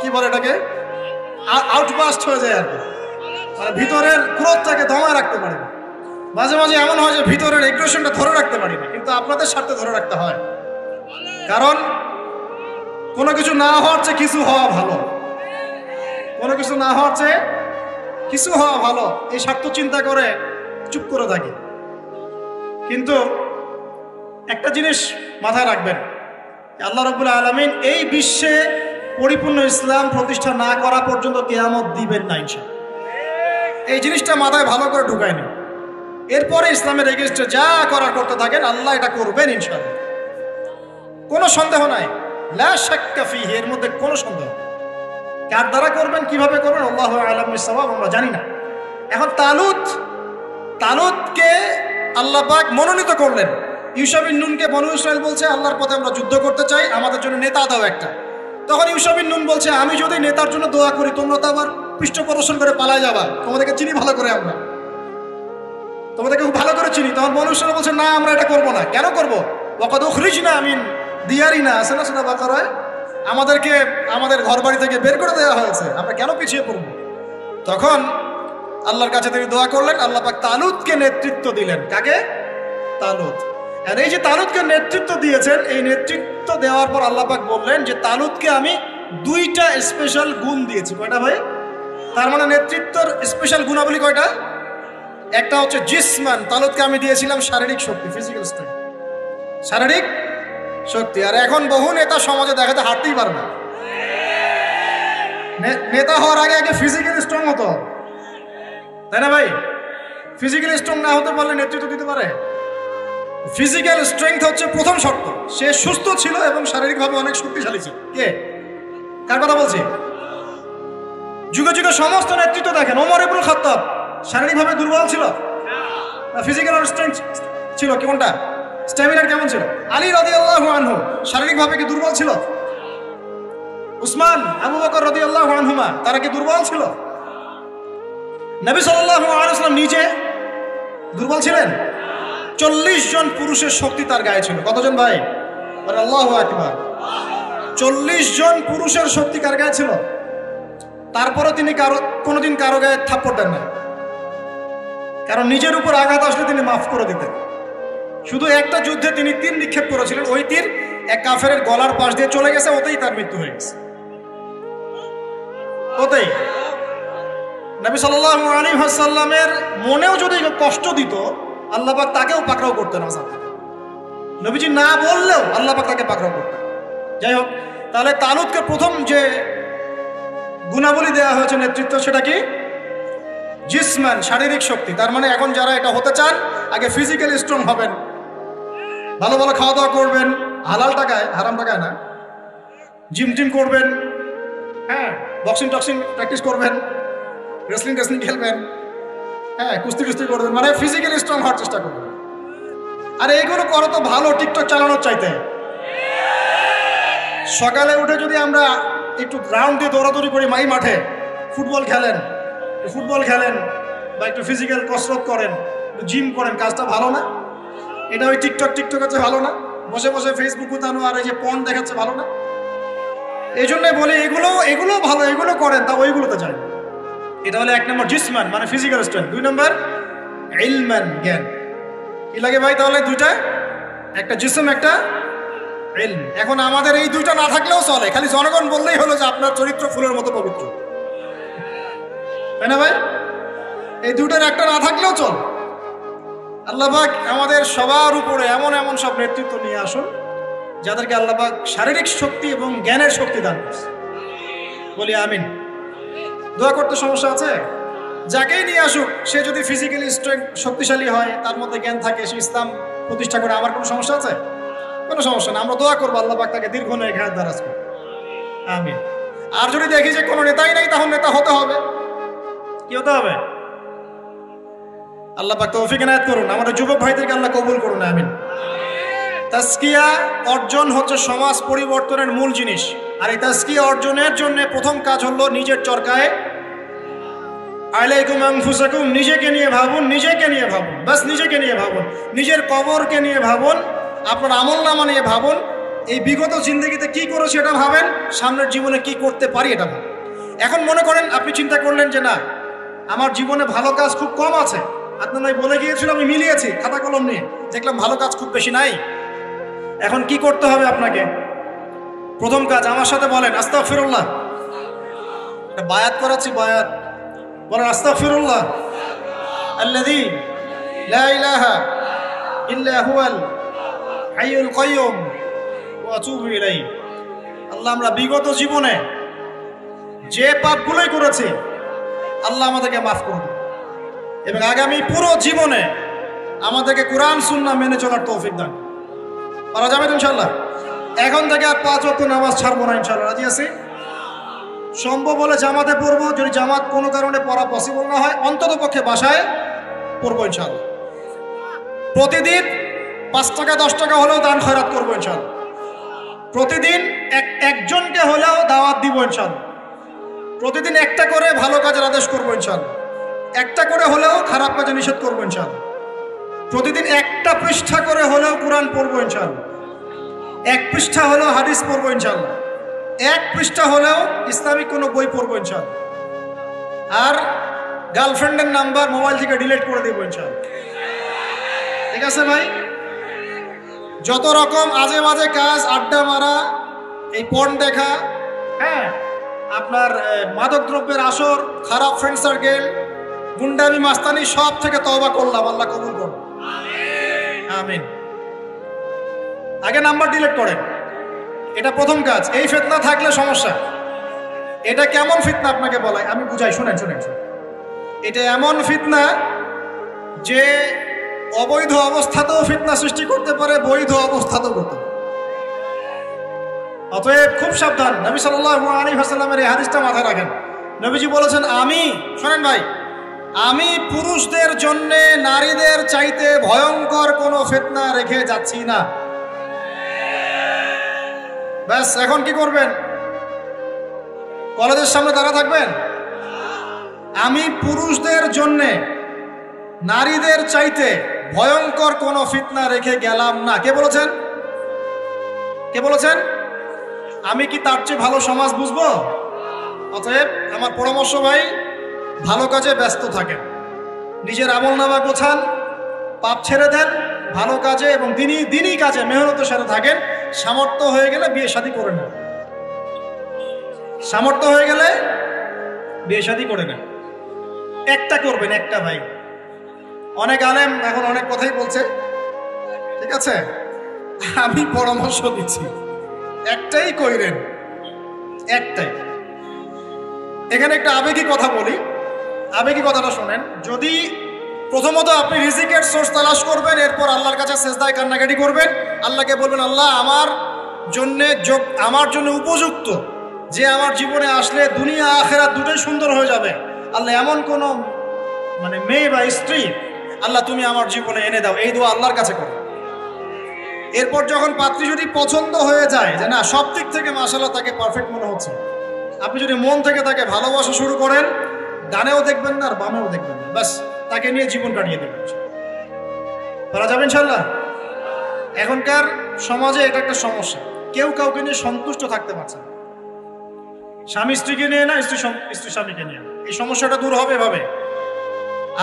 Speaker 1: কি বলে এটাকে, আউটবাস্ট হয়ে যায় আর কি। মানে ভিতরের ক্রোধটাকে দমায় রাখতে পারি না। মাঝে মাঝে এমন হয় যে ভিতরের এগ্রেশনটা ধরে রাখতে পারি না, কিন্তু আপনাদের স্বার্থে ধরে রাখতে হয়। কারণ কোনো কিছু না হওয়ার চেয়ে কিছু হওয়া ভালো, কোনো কিছু না হওয়ার চেয়ে কিছু হওয়া ভালো, এই স্বার্থ চিন্তা করে চুপ করে থাকি। কিন্তু একটা জিনিস মাথায় রাখবেন, আল্লাহ রাব্বুল আলামিন এই বিশ্বে পরিপূর্ণ ইসলাম প্রতিষ্ঠা না করা পর্যন্ত কিয়ামত দিবেন না ইনশাআল্লাহ। এই জিনিসটা মাথায় ভালো করে ঢুকায় নিন। এরপরে ইসলামের এগেইনস্টে যা করার করতে থাকেন, আল্লাহ এটা করবেন ইনশাআল্লাহ, কোনো সন্দেহ নাই। লা শাক্কা ফীহি, এর মধ্যে কোনো সন্দেহ। কার দ্বারা করবেন, কিভাবে করবেন, আল্লাহু আ'লাম বিস-সাওয়াব, আমরা জানি না। এখন তালুতকে আল্লাহ পাক মনোনীত করলেন। ইউশা বিন নুনকে বনু ইসরাইল বলছে, আল্লাহর পথে আমরা যুদ্ধ করতে চাই, আমাদের জন্য নেতা দাও একটা। তখন ইউশা বিন নুন বলছে, আমি যদি নেতার জন্য দোয়া করি, তোমরা তো আবার পৃষ্ঠ প্রদর্শন করে পালায় যাবা, তোমাদেরকে চিনি ভালো করে, আমরা তোমাদেরকে খুব ভালো করে চিনি। তখন বনু ইসরাইল বলছে, না, আমরা এটা করবো না। কেন করবো? ওয়াকাদ উখরিজনা মিন দিয়ারিনা, আছে না সূরা বাকারায়? আমাদেরকে আমাদের ঘর বাড়ি থেকে বের করে দেওয়া হয়েছে, আমরা কেন পিছিয়ে পড়বো? তখন আল্লাহর কাছে তিনি দোয়া করলেন, আল্লাহ পাক তালুতকে নেতৃত্ব দিলেন। কাকে? তালুত। আর এই যে তালুতকে নেতৃত্ব দিয়েছেন, এই নেতৃত্ব দেওয়ার পর আল্লাহ পাক বললেন যে তালুতকে আমি দুইটা স্পেশাল গুণ দিয়েছি। কয়টা ভাই? তার মানে নেতৃত্বের স্পেশাল গুণাবলী কয়টা? একটা হচ্ছে জিসমান, তালুতকে আমি দিয়েছিলাম শারীরিক শক্তি, ফিজিক্যাল স্ট্রেংথ, শারীরিক শক্তি। আর এখন বহু নেতা সমাজে দেখাতে হাঁটতেই পারে না। নেতা হওয়ার আগে আগে ফিজিক্যালি স্ট্রং হতো, তাই না ভাই? ফিজিক্যালি স্ট্রং না হতে পারলে নেতৃত্ব দিতে পারে? ফিজিক্যাল স্ট্রেংথ হচ্ছে প্রথম শর্ত। সে সুস্থ ছিল এবং শারীরিকভাবে অনেক শক্তিশালী ছিল। কে, কার কথা বলছি? যুগে যুগে সমস্ত নেতৃত্ব দেখেন, ওমর ইবনুল খাত্তাব শারীরিকভাবে দুর্বল ছিল না ফিজিক্যাল স্ট্রেংথ ছিল? কোনটা? স্ট্যামিনার কেমন ছিল? আলী রাদিয়াল্লাহু আনহু শারীরিকভাবে কি দুর্বল ছিল? উসমান, আবু বকর রাদিয়াল্লাহু আনহুমা তারা কি দুর্বল ছিল? নবী সাল্লাল্লাহু আলাইহি ওয়াসাল্লাম নিজে দুর্বল ছিলেন? 40 জন পুরুষের শক্তি তার গায়ে ছিল। কতজন ভাই? আল্লাহু আকবার। 40 জন পুরুষের শক্তি কার গায়ে ছিল? তারপরে তিনি কোনোদিন কারো গায়ে থাপ্পড় দেন না, কারণ নিজের উপর আঘাত আসলে তিনি মাফ করে দিতেন। শুধু একটা যুদ্ধে তিনি তীর নিক্ষেপ করেছিলেন, ওই তীর এক কাফেরের গলার পাশ দিয়ে চলে গেছে, ওতেই তার মৃত্যু হয়ে গেছে, ওতেই। নবী সাল্লাল্লাহু আলাইহি ওয়াসাল্লামের মনেও যদি কষ্ট দিত, আল্লাহ পাক তাকেও পাকড়াও করতেন। নবীজি না বললেও আল্লাহ পাক তাকে পাকড়াও করতেন। যাই হোক, তাহলে তালুতকে প্রথম যে গুণাবলী দেওয়া হয়েছে নেতৃত্ব, সেটা কি? জিসমান, শারীরিক শক্তি। তার মানে এখন যারা এটা হতে চান, আগে ফিজিক্যালি স্ট্রং হবেন, ভালো ভালো খাওয়া দাওয়া করবেন, হালাল টাকায়, হারাম টাকায় না, জিম টিম করবেন, হ্যাঁ, বক্সিং টক্সিং প্র্যাকটিস করবেন, রেসলিং টেসলিং খেলবেন, হ্যাঁ, কুস্তি কুস্তি করবেন, মানে ফিজিক্যালি স্ট্রং হওয়ার চেষ্টা করবেন। আর এইগুলো করো তো ভালো, টিকটক চালানোর চাইতে। সকালে উঠে যদি আমরা একটু গ্রাউন্ড দিয়ে দৌড়াদৌড়ি করি, মাঠে ফুটবল খেলেন বা একটু ফিজিক্যাল কসরত করেন, জিম করেন, কাজটা ভালো না? এটা ওই টিকটক হচ্ছে ভালো না? বসে বসে ফেসবুক উতানো আর এই যে পর্ন দেখাচ্ছে ভালো না? এই জন্য বলি এগুলো ভালো, এগুলো করেন, তা ওইগুলোতে যায়। এটা হলো 1 নম্বর জিসমান, মানে ফিজিক্যাল স্ট্রেংথ। 2 নম্বর ইলমান, জ্ঞান। কি লাগে ভাই তাহলে? দুইটা, একটা জিসম, একটা ইলম। এখন আমাদের এই দুইটা না থাকলেও চলে, খালি জনগণ বললেই হলো যে আপনার চরিত্র ফুলের মতো পবিত্র, তাই না ভাই? এই দুইটার একটা না থাকলেও চল। আল্লাহ পাক আমাদের সবার উপরে এমন এমন সব নেতৃত্ব নিয়ে আসুন, যাদেরকে আল্লাহ পাক শারীরিক শক্তি এবং জ্ঞানের শক্তি দান করছে। বলি আমিন। দোয়া করতে সমস্যা আছে? যাকেই নিয়ে আসুক, সে যদি ফিজিক্যালি শক্তিশালী হয়, তার মধ্যে জ্ঞান থাকে, সে ইসলাম প্রতিষ্ঠা করে, আমার কোনো সমস্যা আছে? কোনো সমস্যা না। আমরা দোয়া করবো আল্লাহ পাক তাকে দীর্ঘ নেক হায়াত দারাজ করুন। আমিন। আর যদি দেখি যে কোনো নেতাই নাই, তখন নেতা হতে হবে। কি হতে হবে? আল্লাহ পাক তৌফিক এনায়েত করুন। আমাদের যুবক ভাইদেরকে আল্লাহ কবুল করুন। আমিন। তাজকিয়া অর্জন হচ্ছে সমাজ পরিবর্তনের মূল জিনিস। আর এই তাজকিয়া অর্জনের জন্য প্রথম কাজ হলো নিজের চরকায় আলাইকুম আনফুসাকুম, নিজেকে নিয়ে ভাবুন, বাস নিজেকে নিয়ে ভাবুন, নিজের কবরকে নিয়ে ভাবুন, আপনার আমলনামা নিয়ে ভাবুন, এই বিগত জিন্দগিতে কি করেছি এটা ভাবেন, সামনের জীবনে কি করতে পারি এটা ভাবেন। এখন মনে করেন আপনি চিন্তা করলেন যে না, আমার জীবনে ভালো কাজ খুব কম আছে, আপনার নাই বলে গিয়েছিল, আমি মিলিয়েছি খাতা কলম নিয়ে, দেখলাম ভালো কাজ খুব বেশি নাই। এখন কি করতে হবে আপনাকে? প্রথম কাজ, আমার সাথে বলেন আস্তাগফিরুল্লাহ। এটা বায়াত করাচ্ছি, বায়াত বলেন আস্তাগফিরুল্লাহ আল্লাযী লা ইলাহা ইল্লা হুয়াল হাইয়ুল কাইয়্যুম ওয়া আতুবু ইলাইহি। আল্লাহ, আমরা বিগত জীবনে যে পাপগুলোই করেছি, আল্লাহ আমাদেরকে মাফ করুন, এবং আগামী পুরো জীবনে আমাদেরকে কোরআন সুন্নাহ মেনে চলার তৌফিক দান করা যাবে ইনশাআল্লাহ। এখন থেকে আর 5 ওয়াক্ত নামাজ ছাড়বো না ইনশাআল্লাহ। রাজি আছি? সম্ভব হলে জামাতে পড়বো, যদি জামাত কোনো কারণে পড়া পসিবল না হয়, অন্তত পক্ষে বাসায় পড়বো ইনশাআল্লাহ। প্রতিদিন 5 টাকা 10 টাকা হলেও দান খয়রাত করবো ইনশাআল্লাহ। প্রতিদিন একজনকে হলেও দাওয়াত দিব ইনশাআল্লাহ। প্রতিদিন একটা করে ভালো কাজের আদেশ করবো ইনশাআল্লাহ। একটা করে হলেও খারাপ কাজে নিষেধ করবো ইনশাআল্লাহ। প্রতিদিন একটা পৃষ্ঠা করে হলেও কোরআন পড়বো ইনশাআল্লাহ। 1 পৃষ্ঠা হলেও হাদিস পড়বো ইনশাআল্লাহ। 1 পৃষ্ঠা হলেও ইসলামিক কোনো বই পড়বো ইনশাআল্লাহ। আর গার্লফ্রেন্ডের নাম্বার মোবাইল থেকে ডিলিট করে দেবো ইনশাআল্লাহ। ঠিক আছে ভাই? যত রকম আজে বাজে কাজ, আড্ডা মারা, এই পর্ন দেখা, হ্যাঁ, আপনার মাদক দ্রব্যের আসর, খারাপ ফ্রেন্ড সার্কেল, গুন্ডামি, মাস্তানি সব থেকে তওবা করলাম, আল্লাহ কবুল করুন, আমিন। আগে নাম্বার ডিলিট করেন, এটা প্রথম কাজ। এই ফিতনা থাকলে সমস্যা। এটা কেমন ফিতনা আপনাকে বলাই, আমি বুঝাই, শুনেন শুনেন। এটা এমন ফিতনা যে অবৈধ অবস্থাতেও ফিতনা সৃষ্টি করতে পারে, বৈধ অবস্থাতেও করতে পারে। অতএব খুব সাবধান। নবী সাল্লাল্লাহু আলাইহি ওয়াসাল্লামের এই হাদিসটা মাথায় রাখেন। নবীজি বলেছেন, আমি, শোনেন ভাই, আমি পুরুষদের জন্য নারীদের চাইতে ভয়ঙ্কর কোনো ফিতনা রেখে যাচ্ছি না। ব্যাস, এখন কি করবেন? কলেজের সামনে দাঁড়া থাকবেন? আমি পুরুষদের জন্য নারীদের চাইতে ভয়ঙ্কর কোনো ফিতনা রেখে গেলাম না। কে বলেছেন? কে বলেছেন? আমি কি তার চেয়ে ভালো সমাজ বুঝবো? অতএব আমার পরামর্শ ভাই, ভালো কাজে ব্যস্ত থাকেন, নিজের আমলনামা গোছান, পাপ ছেড়ে দেন, ভালো কাজে এবং দিনই কাজে মেহনতের সাথে থাকেন। সামর্থ্য হয়ে গেলে বিয়ে শাদী করে নেন, সামর্থ্য হয়ে গেলে বিয়ে শাদী করে নেন। একটা করবেন, একটা ভাই। অনেক আলেম এখন অনেক কথাই বলছে, ঠিক আছে, আমি পরামর্শ দিচ্ছি, একটাই কইরেন, একটাই। এখানে একটা আবেগী কথা বলি, আবেগী কথাটা শোনেন। যদি প্রথমত আপনি রিজিকের সোর্স তালাশ করবেন, এরপর আল্লাহর কাছে সেজদায় কান্নাকাটি করবেন, আল্লাহকে বলবেন, আল্লাহ আমার জন্য উপযুক্ত, যে আমার জীবনে আসলে দুনিয়া আখেরাত দুটোই সুন্দর হয়ে যাবে। আল্লাহ এমন কোনো মেয়ে বা স্ত্রী আল্লাহ তুমি আমার জীবনে এনে দাও, এই দোয়া আল্লাহর কাছে করো। এরপর যখন পাত্রী যদি পছন্দ হয়ে যায়, যে না সব দিক থেকে মাশাআল্লাহ তাকে পারফেক্ট মনে হচ্ছে, আপনি যদি মন থেকে তাকে ভালোবাসা শুরু করেন, ডানেও দেখবেন না আর বামেও দেখবেন না, বাস তাকে নিয়ে জীবন কাটিয়ে দেবেন। পারা যাবে ইনশাল্লাহ। এখনকার সমাজে এটা একটা সমস্যা, কেউ কাউকে নিয়ে সন্তুষ্ট থাকতে পারছে না। স্বামী স্ত্রীকে নিয়ে না, স্ত্রী স্বামীকে নিয়ে। এই সমস্যাটা দূর হবে এভাবে।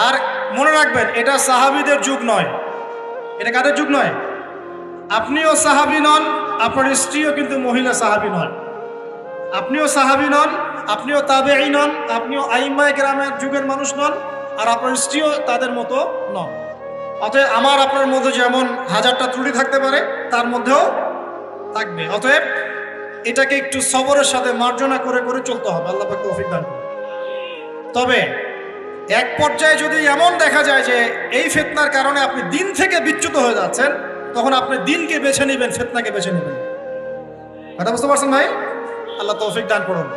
Speaker 1: আর মনে রাখবেন, এটা সাহাবীদের যুগ নয়। এটা কাদের যুগ নয়? আপনিও সাহাবী নন, আপনার স্ত্রীও কিন্তু মহিলা সাহাবী নন। আপনিও সাহাবী নন, আপনিও তাবেঈ নন, আপনিও আইম্মায়ে কেরামের যুগের মানুষ নন, আর আপনার স্ত্রীও তাদের মতো নন। অতএব আমার আপনার মধ্যে যেমন হাজারটা ত্রুটি থাকতে পারে, তার মধ্যেও থাকবে। অতএব এটাকে একটু সবরের সাথে মার্জনা করে করে চলতে হবে। আল্লাহ পাক তৌফিক দান করুন। তবে এক পর্যায়ে যদি এমন দেখা যায় যে এই ফিতনার কারণে আপনি দিন থেকে বিচ্যুত হয়ে যাচ্ছেন, তখন আপনি দিনকে বেছে নেবেন, ফিতনাকে বেছে নেবেন। কথা বুঝতে পারছেন ভাই? আল্লাহ তৌফিক দান করুন।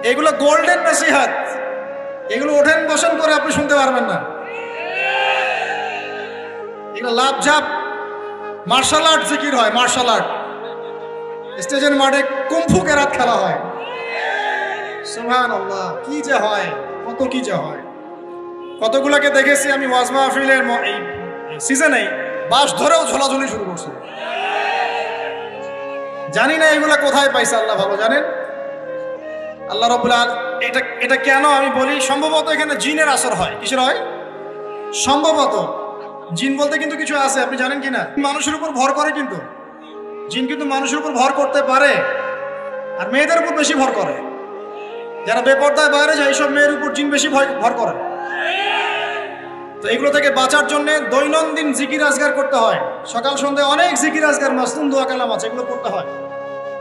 Speaker 1: এগুলো গোল্ডেন নসিহত, এগুলো ওঠেন বসেন করে আপনি শুনতে পারবেন না। এগুলো লাভ ঝাপ মার্শাল আর্ট জিকির হয়, মার্শাল আর্ট। স্টেজের মাঠে কুম্ফু কেরাত খেলা হয়, সুবহানাল্লাহ, কি যে হয়, কত কি যে হয়। কতগুলোকে দেখেছি আমি ওয়াজ মাহফিলের এই সিজনে বাস ধরেও ঝোলাঝুলি শুরু করছে। জানি না এগুলা কোথায় পাইছে, আল্লাহ ভালো জানেন। আল্লাহ রাব্বুল আলামিন এটা কেন আমি বলি, সম্ভবত এখানে জিনের আসর হয়। কিসের হয়? সম্ভবত জিন বলতে কিন্তু কিছু আছে, আপনি জানেন কিনা? মানুষের উপর ভর করে, কিন্তু জিন কিন্তু মানুষের উপর ভর করতে পারে, আর মেয়েদের উপর বেশি ভর করে। যারা বেপরদায় বাইরে যায়, এইসব মেয়ের উপর জিন বেশি ভর করে। তো এগুলো থেকে বাঁচার জন্য দৈনন্দিন জিকির আজগার করতে হয়। সকাল সন্ধ্যায় অনেক জিকির আজগার, মাসনুন দোয়া কালাম আছে, এগুলো করতে হয়।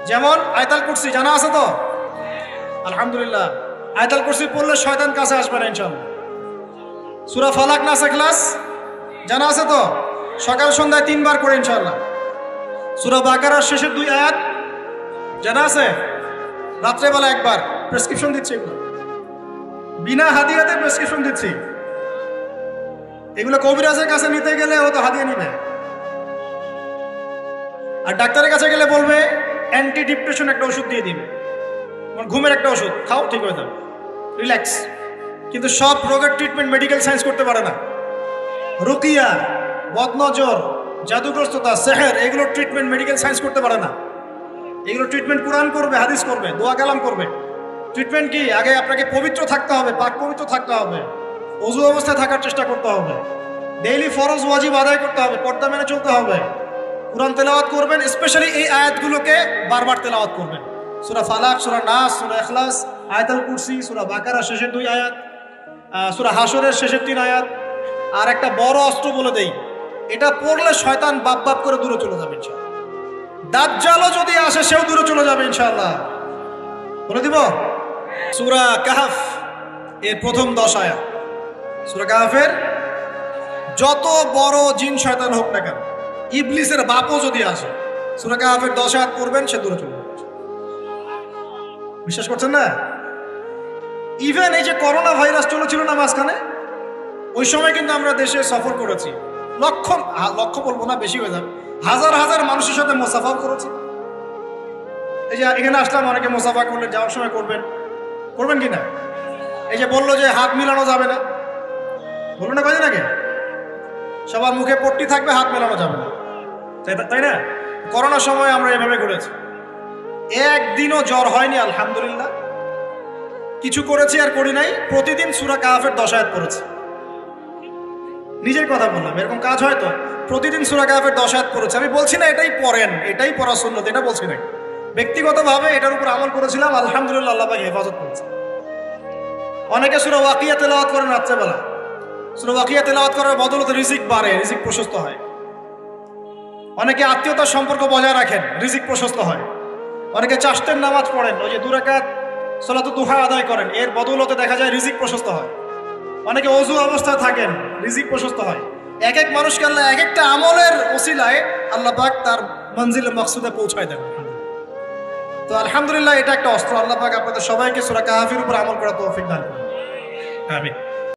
Speaker 1: যেমন আয়াতুল কুরসি জানা আছে তো? আলহামদুলিল্লাহ, আয়াতুল কুরসি পড়লে শয়তান কাছে আসবে না ইনশাআল্লাহ। সূরা ফালাক নাস ইখলাস জানা আছে তো? সকাল সন্ধ্যায় 3 বার করে ইনশাআল্লাহ। সূরা বাকারার শেষের 2 আয়াত জানা আছে? রাত্রেবেলা একবার। প্রেসক্রিপশন দিচ্ছি, এগুলো বিনা হাদিয়াতে প্রেসক্রিপশন দিচ্ছি। এগুলো কবিরাজের কাছে নিতে গেলে ও তো হাদিয়া নিবে, আর ডাক্তারের কাছে গেলে বলবে অ্যান্টি ডিপ্রেশন একটা ওষুধ দিয়ে দিবে, ঘুমের একটা ওষুধ খাও, ঠিক হয়ে যাবে, রিল্যাক্স। কিন্তু সব রোগের ট্রিটমেন্ট মেডিকেল সায়েন্স করতে পারে না। রুকিয়া, বদনজর, জাদুগ্রস্ততা, সেহের, এগুলোর ট্রিটমেন্ট মেডিকেল সায়েন্স করতে পারে না। এগুলো ট্রিটমেন্ট কোরআন করবে, হাদিস করবে, দোয়া কালাম করবে। ট্রিটমেন্ট কি? আগে আপনাকে পবিত্র থাকতে হবে, পাক পবিত্র থাকতে হবে, ওযু অবস্থায় থাকার চেষ্টা করতে হবে, ডেইলি ফরজ ওয়াজিব আদায় করতে হবে, পর্দা মেনে চলতে হবে, কুরআন তেলাওয়াত করবেন। স্পেশালি এই আয়াতগুলোকে বারবার তেলাওয়াত করবেন। সূরা ফালাক, সূরা নাস, সূরা ইখলাস, আয়াতুল কুরসি, সূরা বাকারার শেষের 2 আয়াত, সূরা হাশরের শেষের 3 আয়াত, আর একটা বড় অস্ত্র বলে দেই, এটা পড়লে শয়তান বাপ বাপ করে দূরে চলে যাবে ইনশাআল্লাহ। দাজ্জালও যদি আসে সেও দূরে চলে যাবে ইনশাআল্লাহ। বলে দিব সূরা কাহফ এর প্রথম 10 আয়াত। সূরা কাহফের যত বড় জিন শয়তান হোক না কেন, ইবলিসের বাপও যদি আসে, সূরা কাহফের 10 আয়াত পড়বেন, সে দূরে চলে যাবে। বিশ্বাস করছেন না? ইভেন এই যে করোনা ভাইরাস চলেছিল না মাঝখানে, ওই সময় কিন্তু আমরা দেশে সফর করেছি, লক্ষ বলবো না, বেশি হয়ে যাবে, হাজার হাজার মানুষের সাথে মোসাফা করেছি। এই যে এখানে আসলাম, অনেকে মোসাফা করলে যাওয়ার সময় করবেন কি না? এই যে বললো যে হাত মিলানো যাবে না, বললো না কয়দিন আগে, সবার মুখে পট্টি থাকবে, হাত মেলানো যাবে না, তাই না? করোনার সময় আমরা এভাবে ঘুরেছি, একদিনও জ্বর হয়নি আলহামদুলিল্লাহ। কিছু করেছি আর করি নাই, প্রতিদিন সূরা কাহফের 10 আয়াত পড়েছি। নিজের কথা বললাম, এরকম কাজ হয় তো, প্রতিদিন সূরা কাহফের 10 আয়াত পড়েছি। আমি বলছি না এটাই পড়েন, এটাই পড়া সুন্নাত, এটা বলছি না, ব্যক্তিগতভাবে এটার উপর আমল করেছিলাম, আলহামদুলিল্লাহ আল্লাহ পাক হেফাজত করেছে। অনেকে সূরা ওয়াকিয়া তেলাওয়াত করেন রাত্রেবেলা, সূরা ওয়াকিয়া তেলাওয়াত করার বদলতে রিজিক বাড়ে, রিজিক প্রশস্ত হয়। অনেকে আত্মীয়তার সম্পর্ক বজায় রাখেন, রিজিক প্রশস্ত হয়। অনেকে চাশতের নামাজ পড়েন, ওই যে 2 রাকাত সালাতুদ দুহা আদায় করেন, এর বদৌলতে দেখা যায় রিজিক প্রশস্ত হয়। অনেকে ওযু অবস্থায় থাকেন, রিজিক প্রশস্ত হয়। এক এক মানুষকে আল্লাহ এক একটা আমলের ওসিলায় আল্লাহ পাক তার মঞ্জিলে মকসুদে পৌঁছায় দেন। তো আলহামদুলিল্লাহ এটা একটা অস্ত্র। আল্লাহ পাক আপনাদের সবাইকে সূরা কাহফের উপর আমল করার তৌফিক দান করুন। আমিন।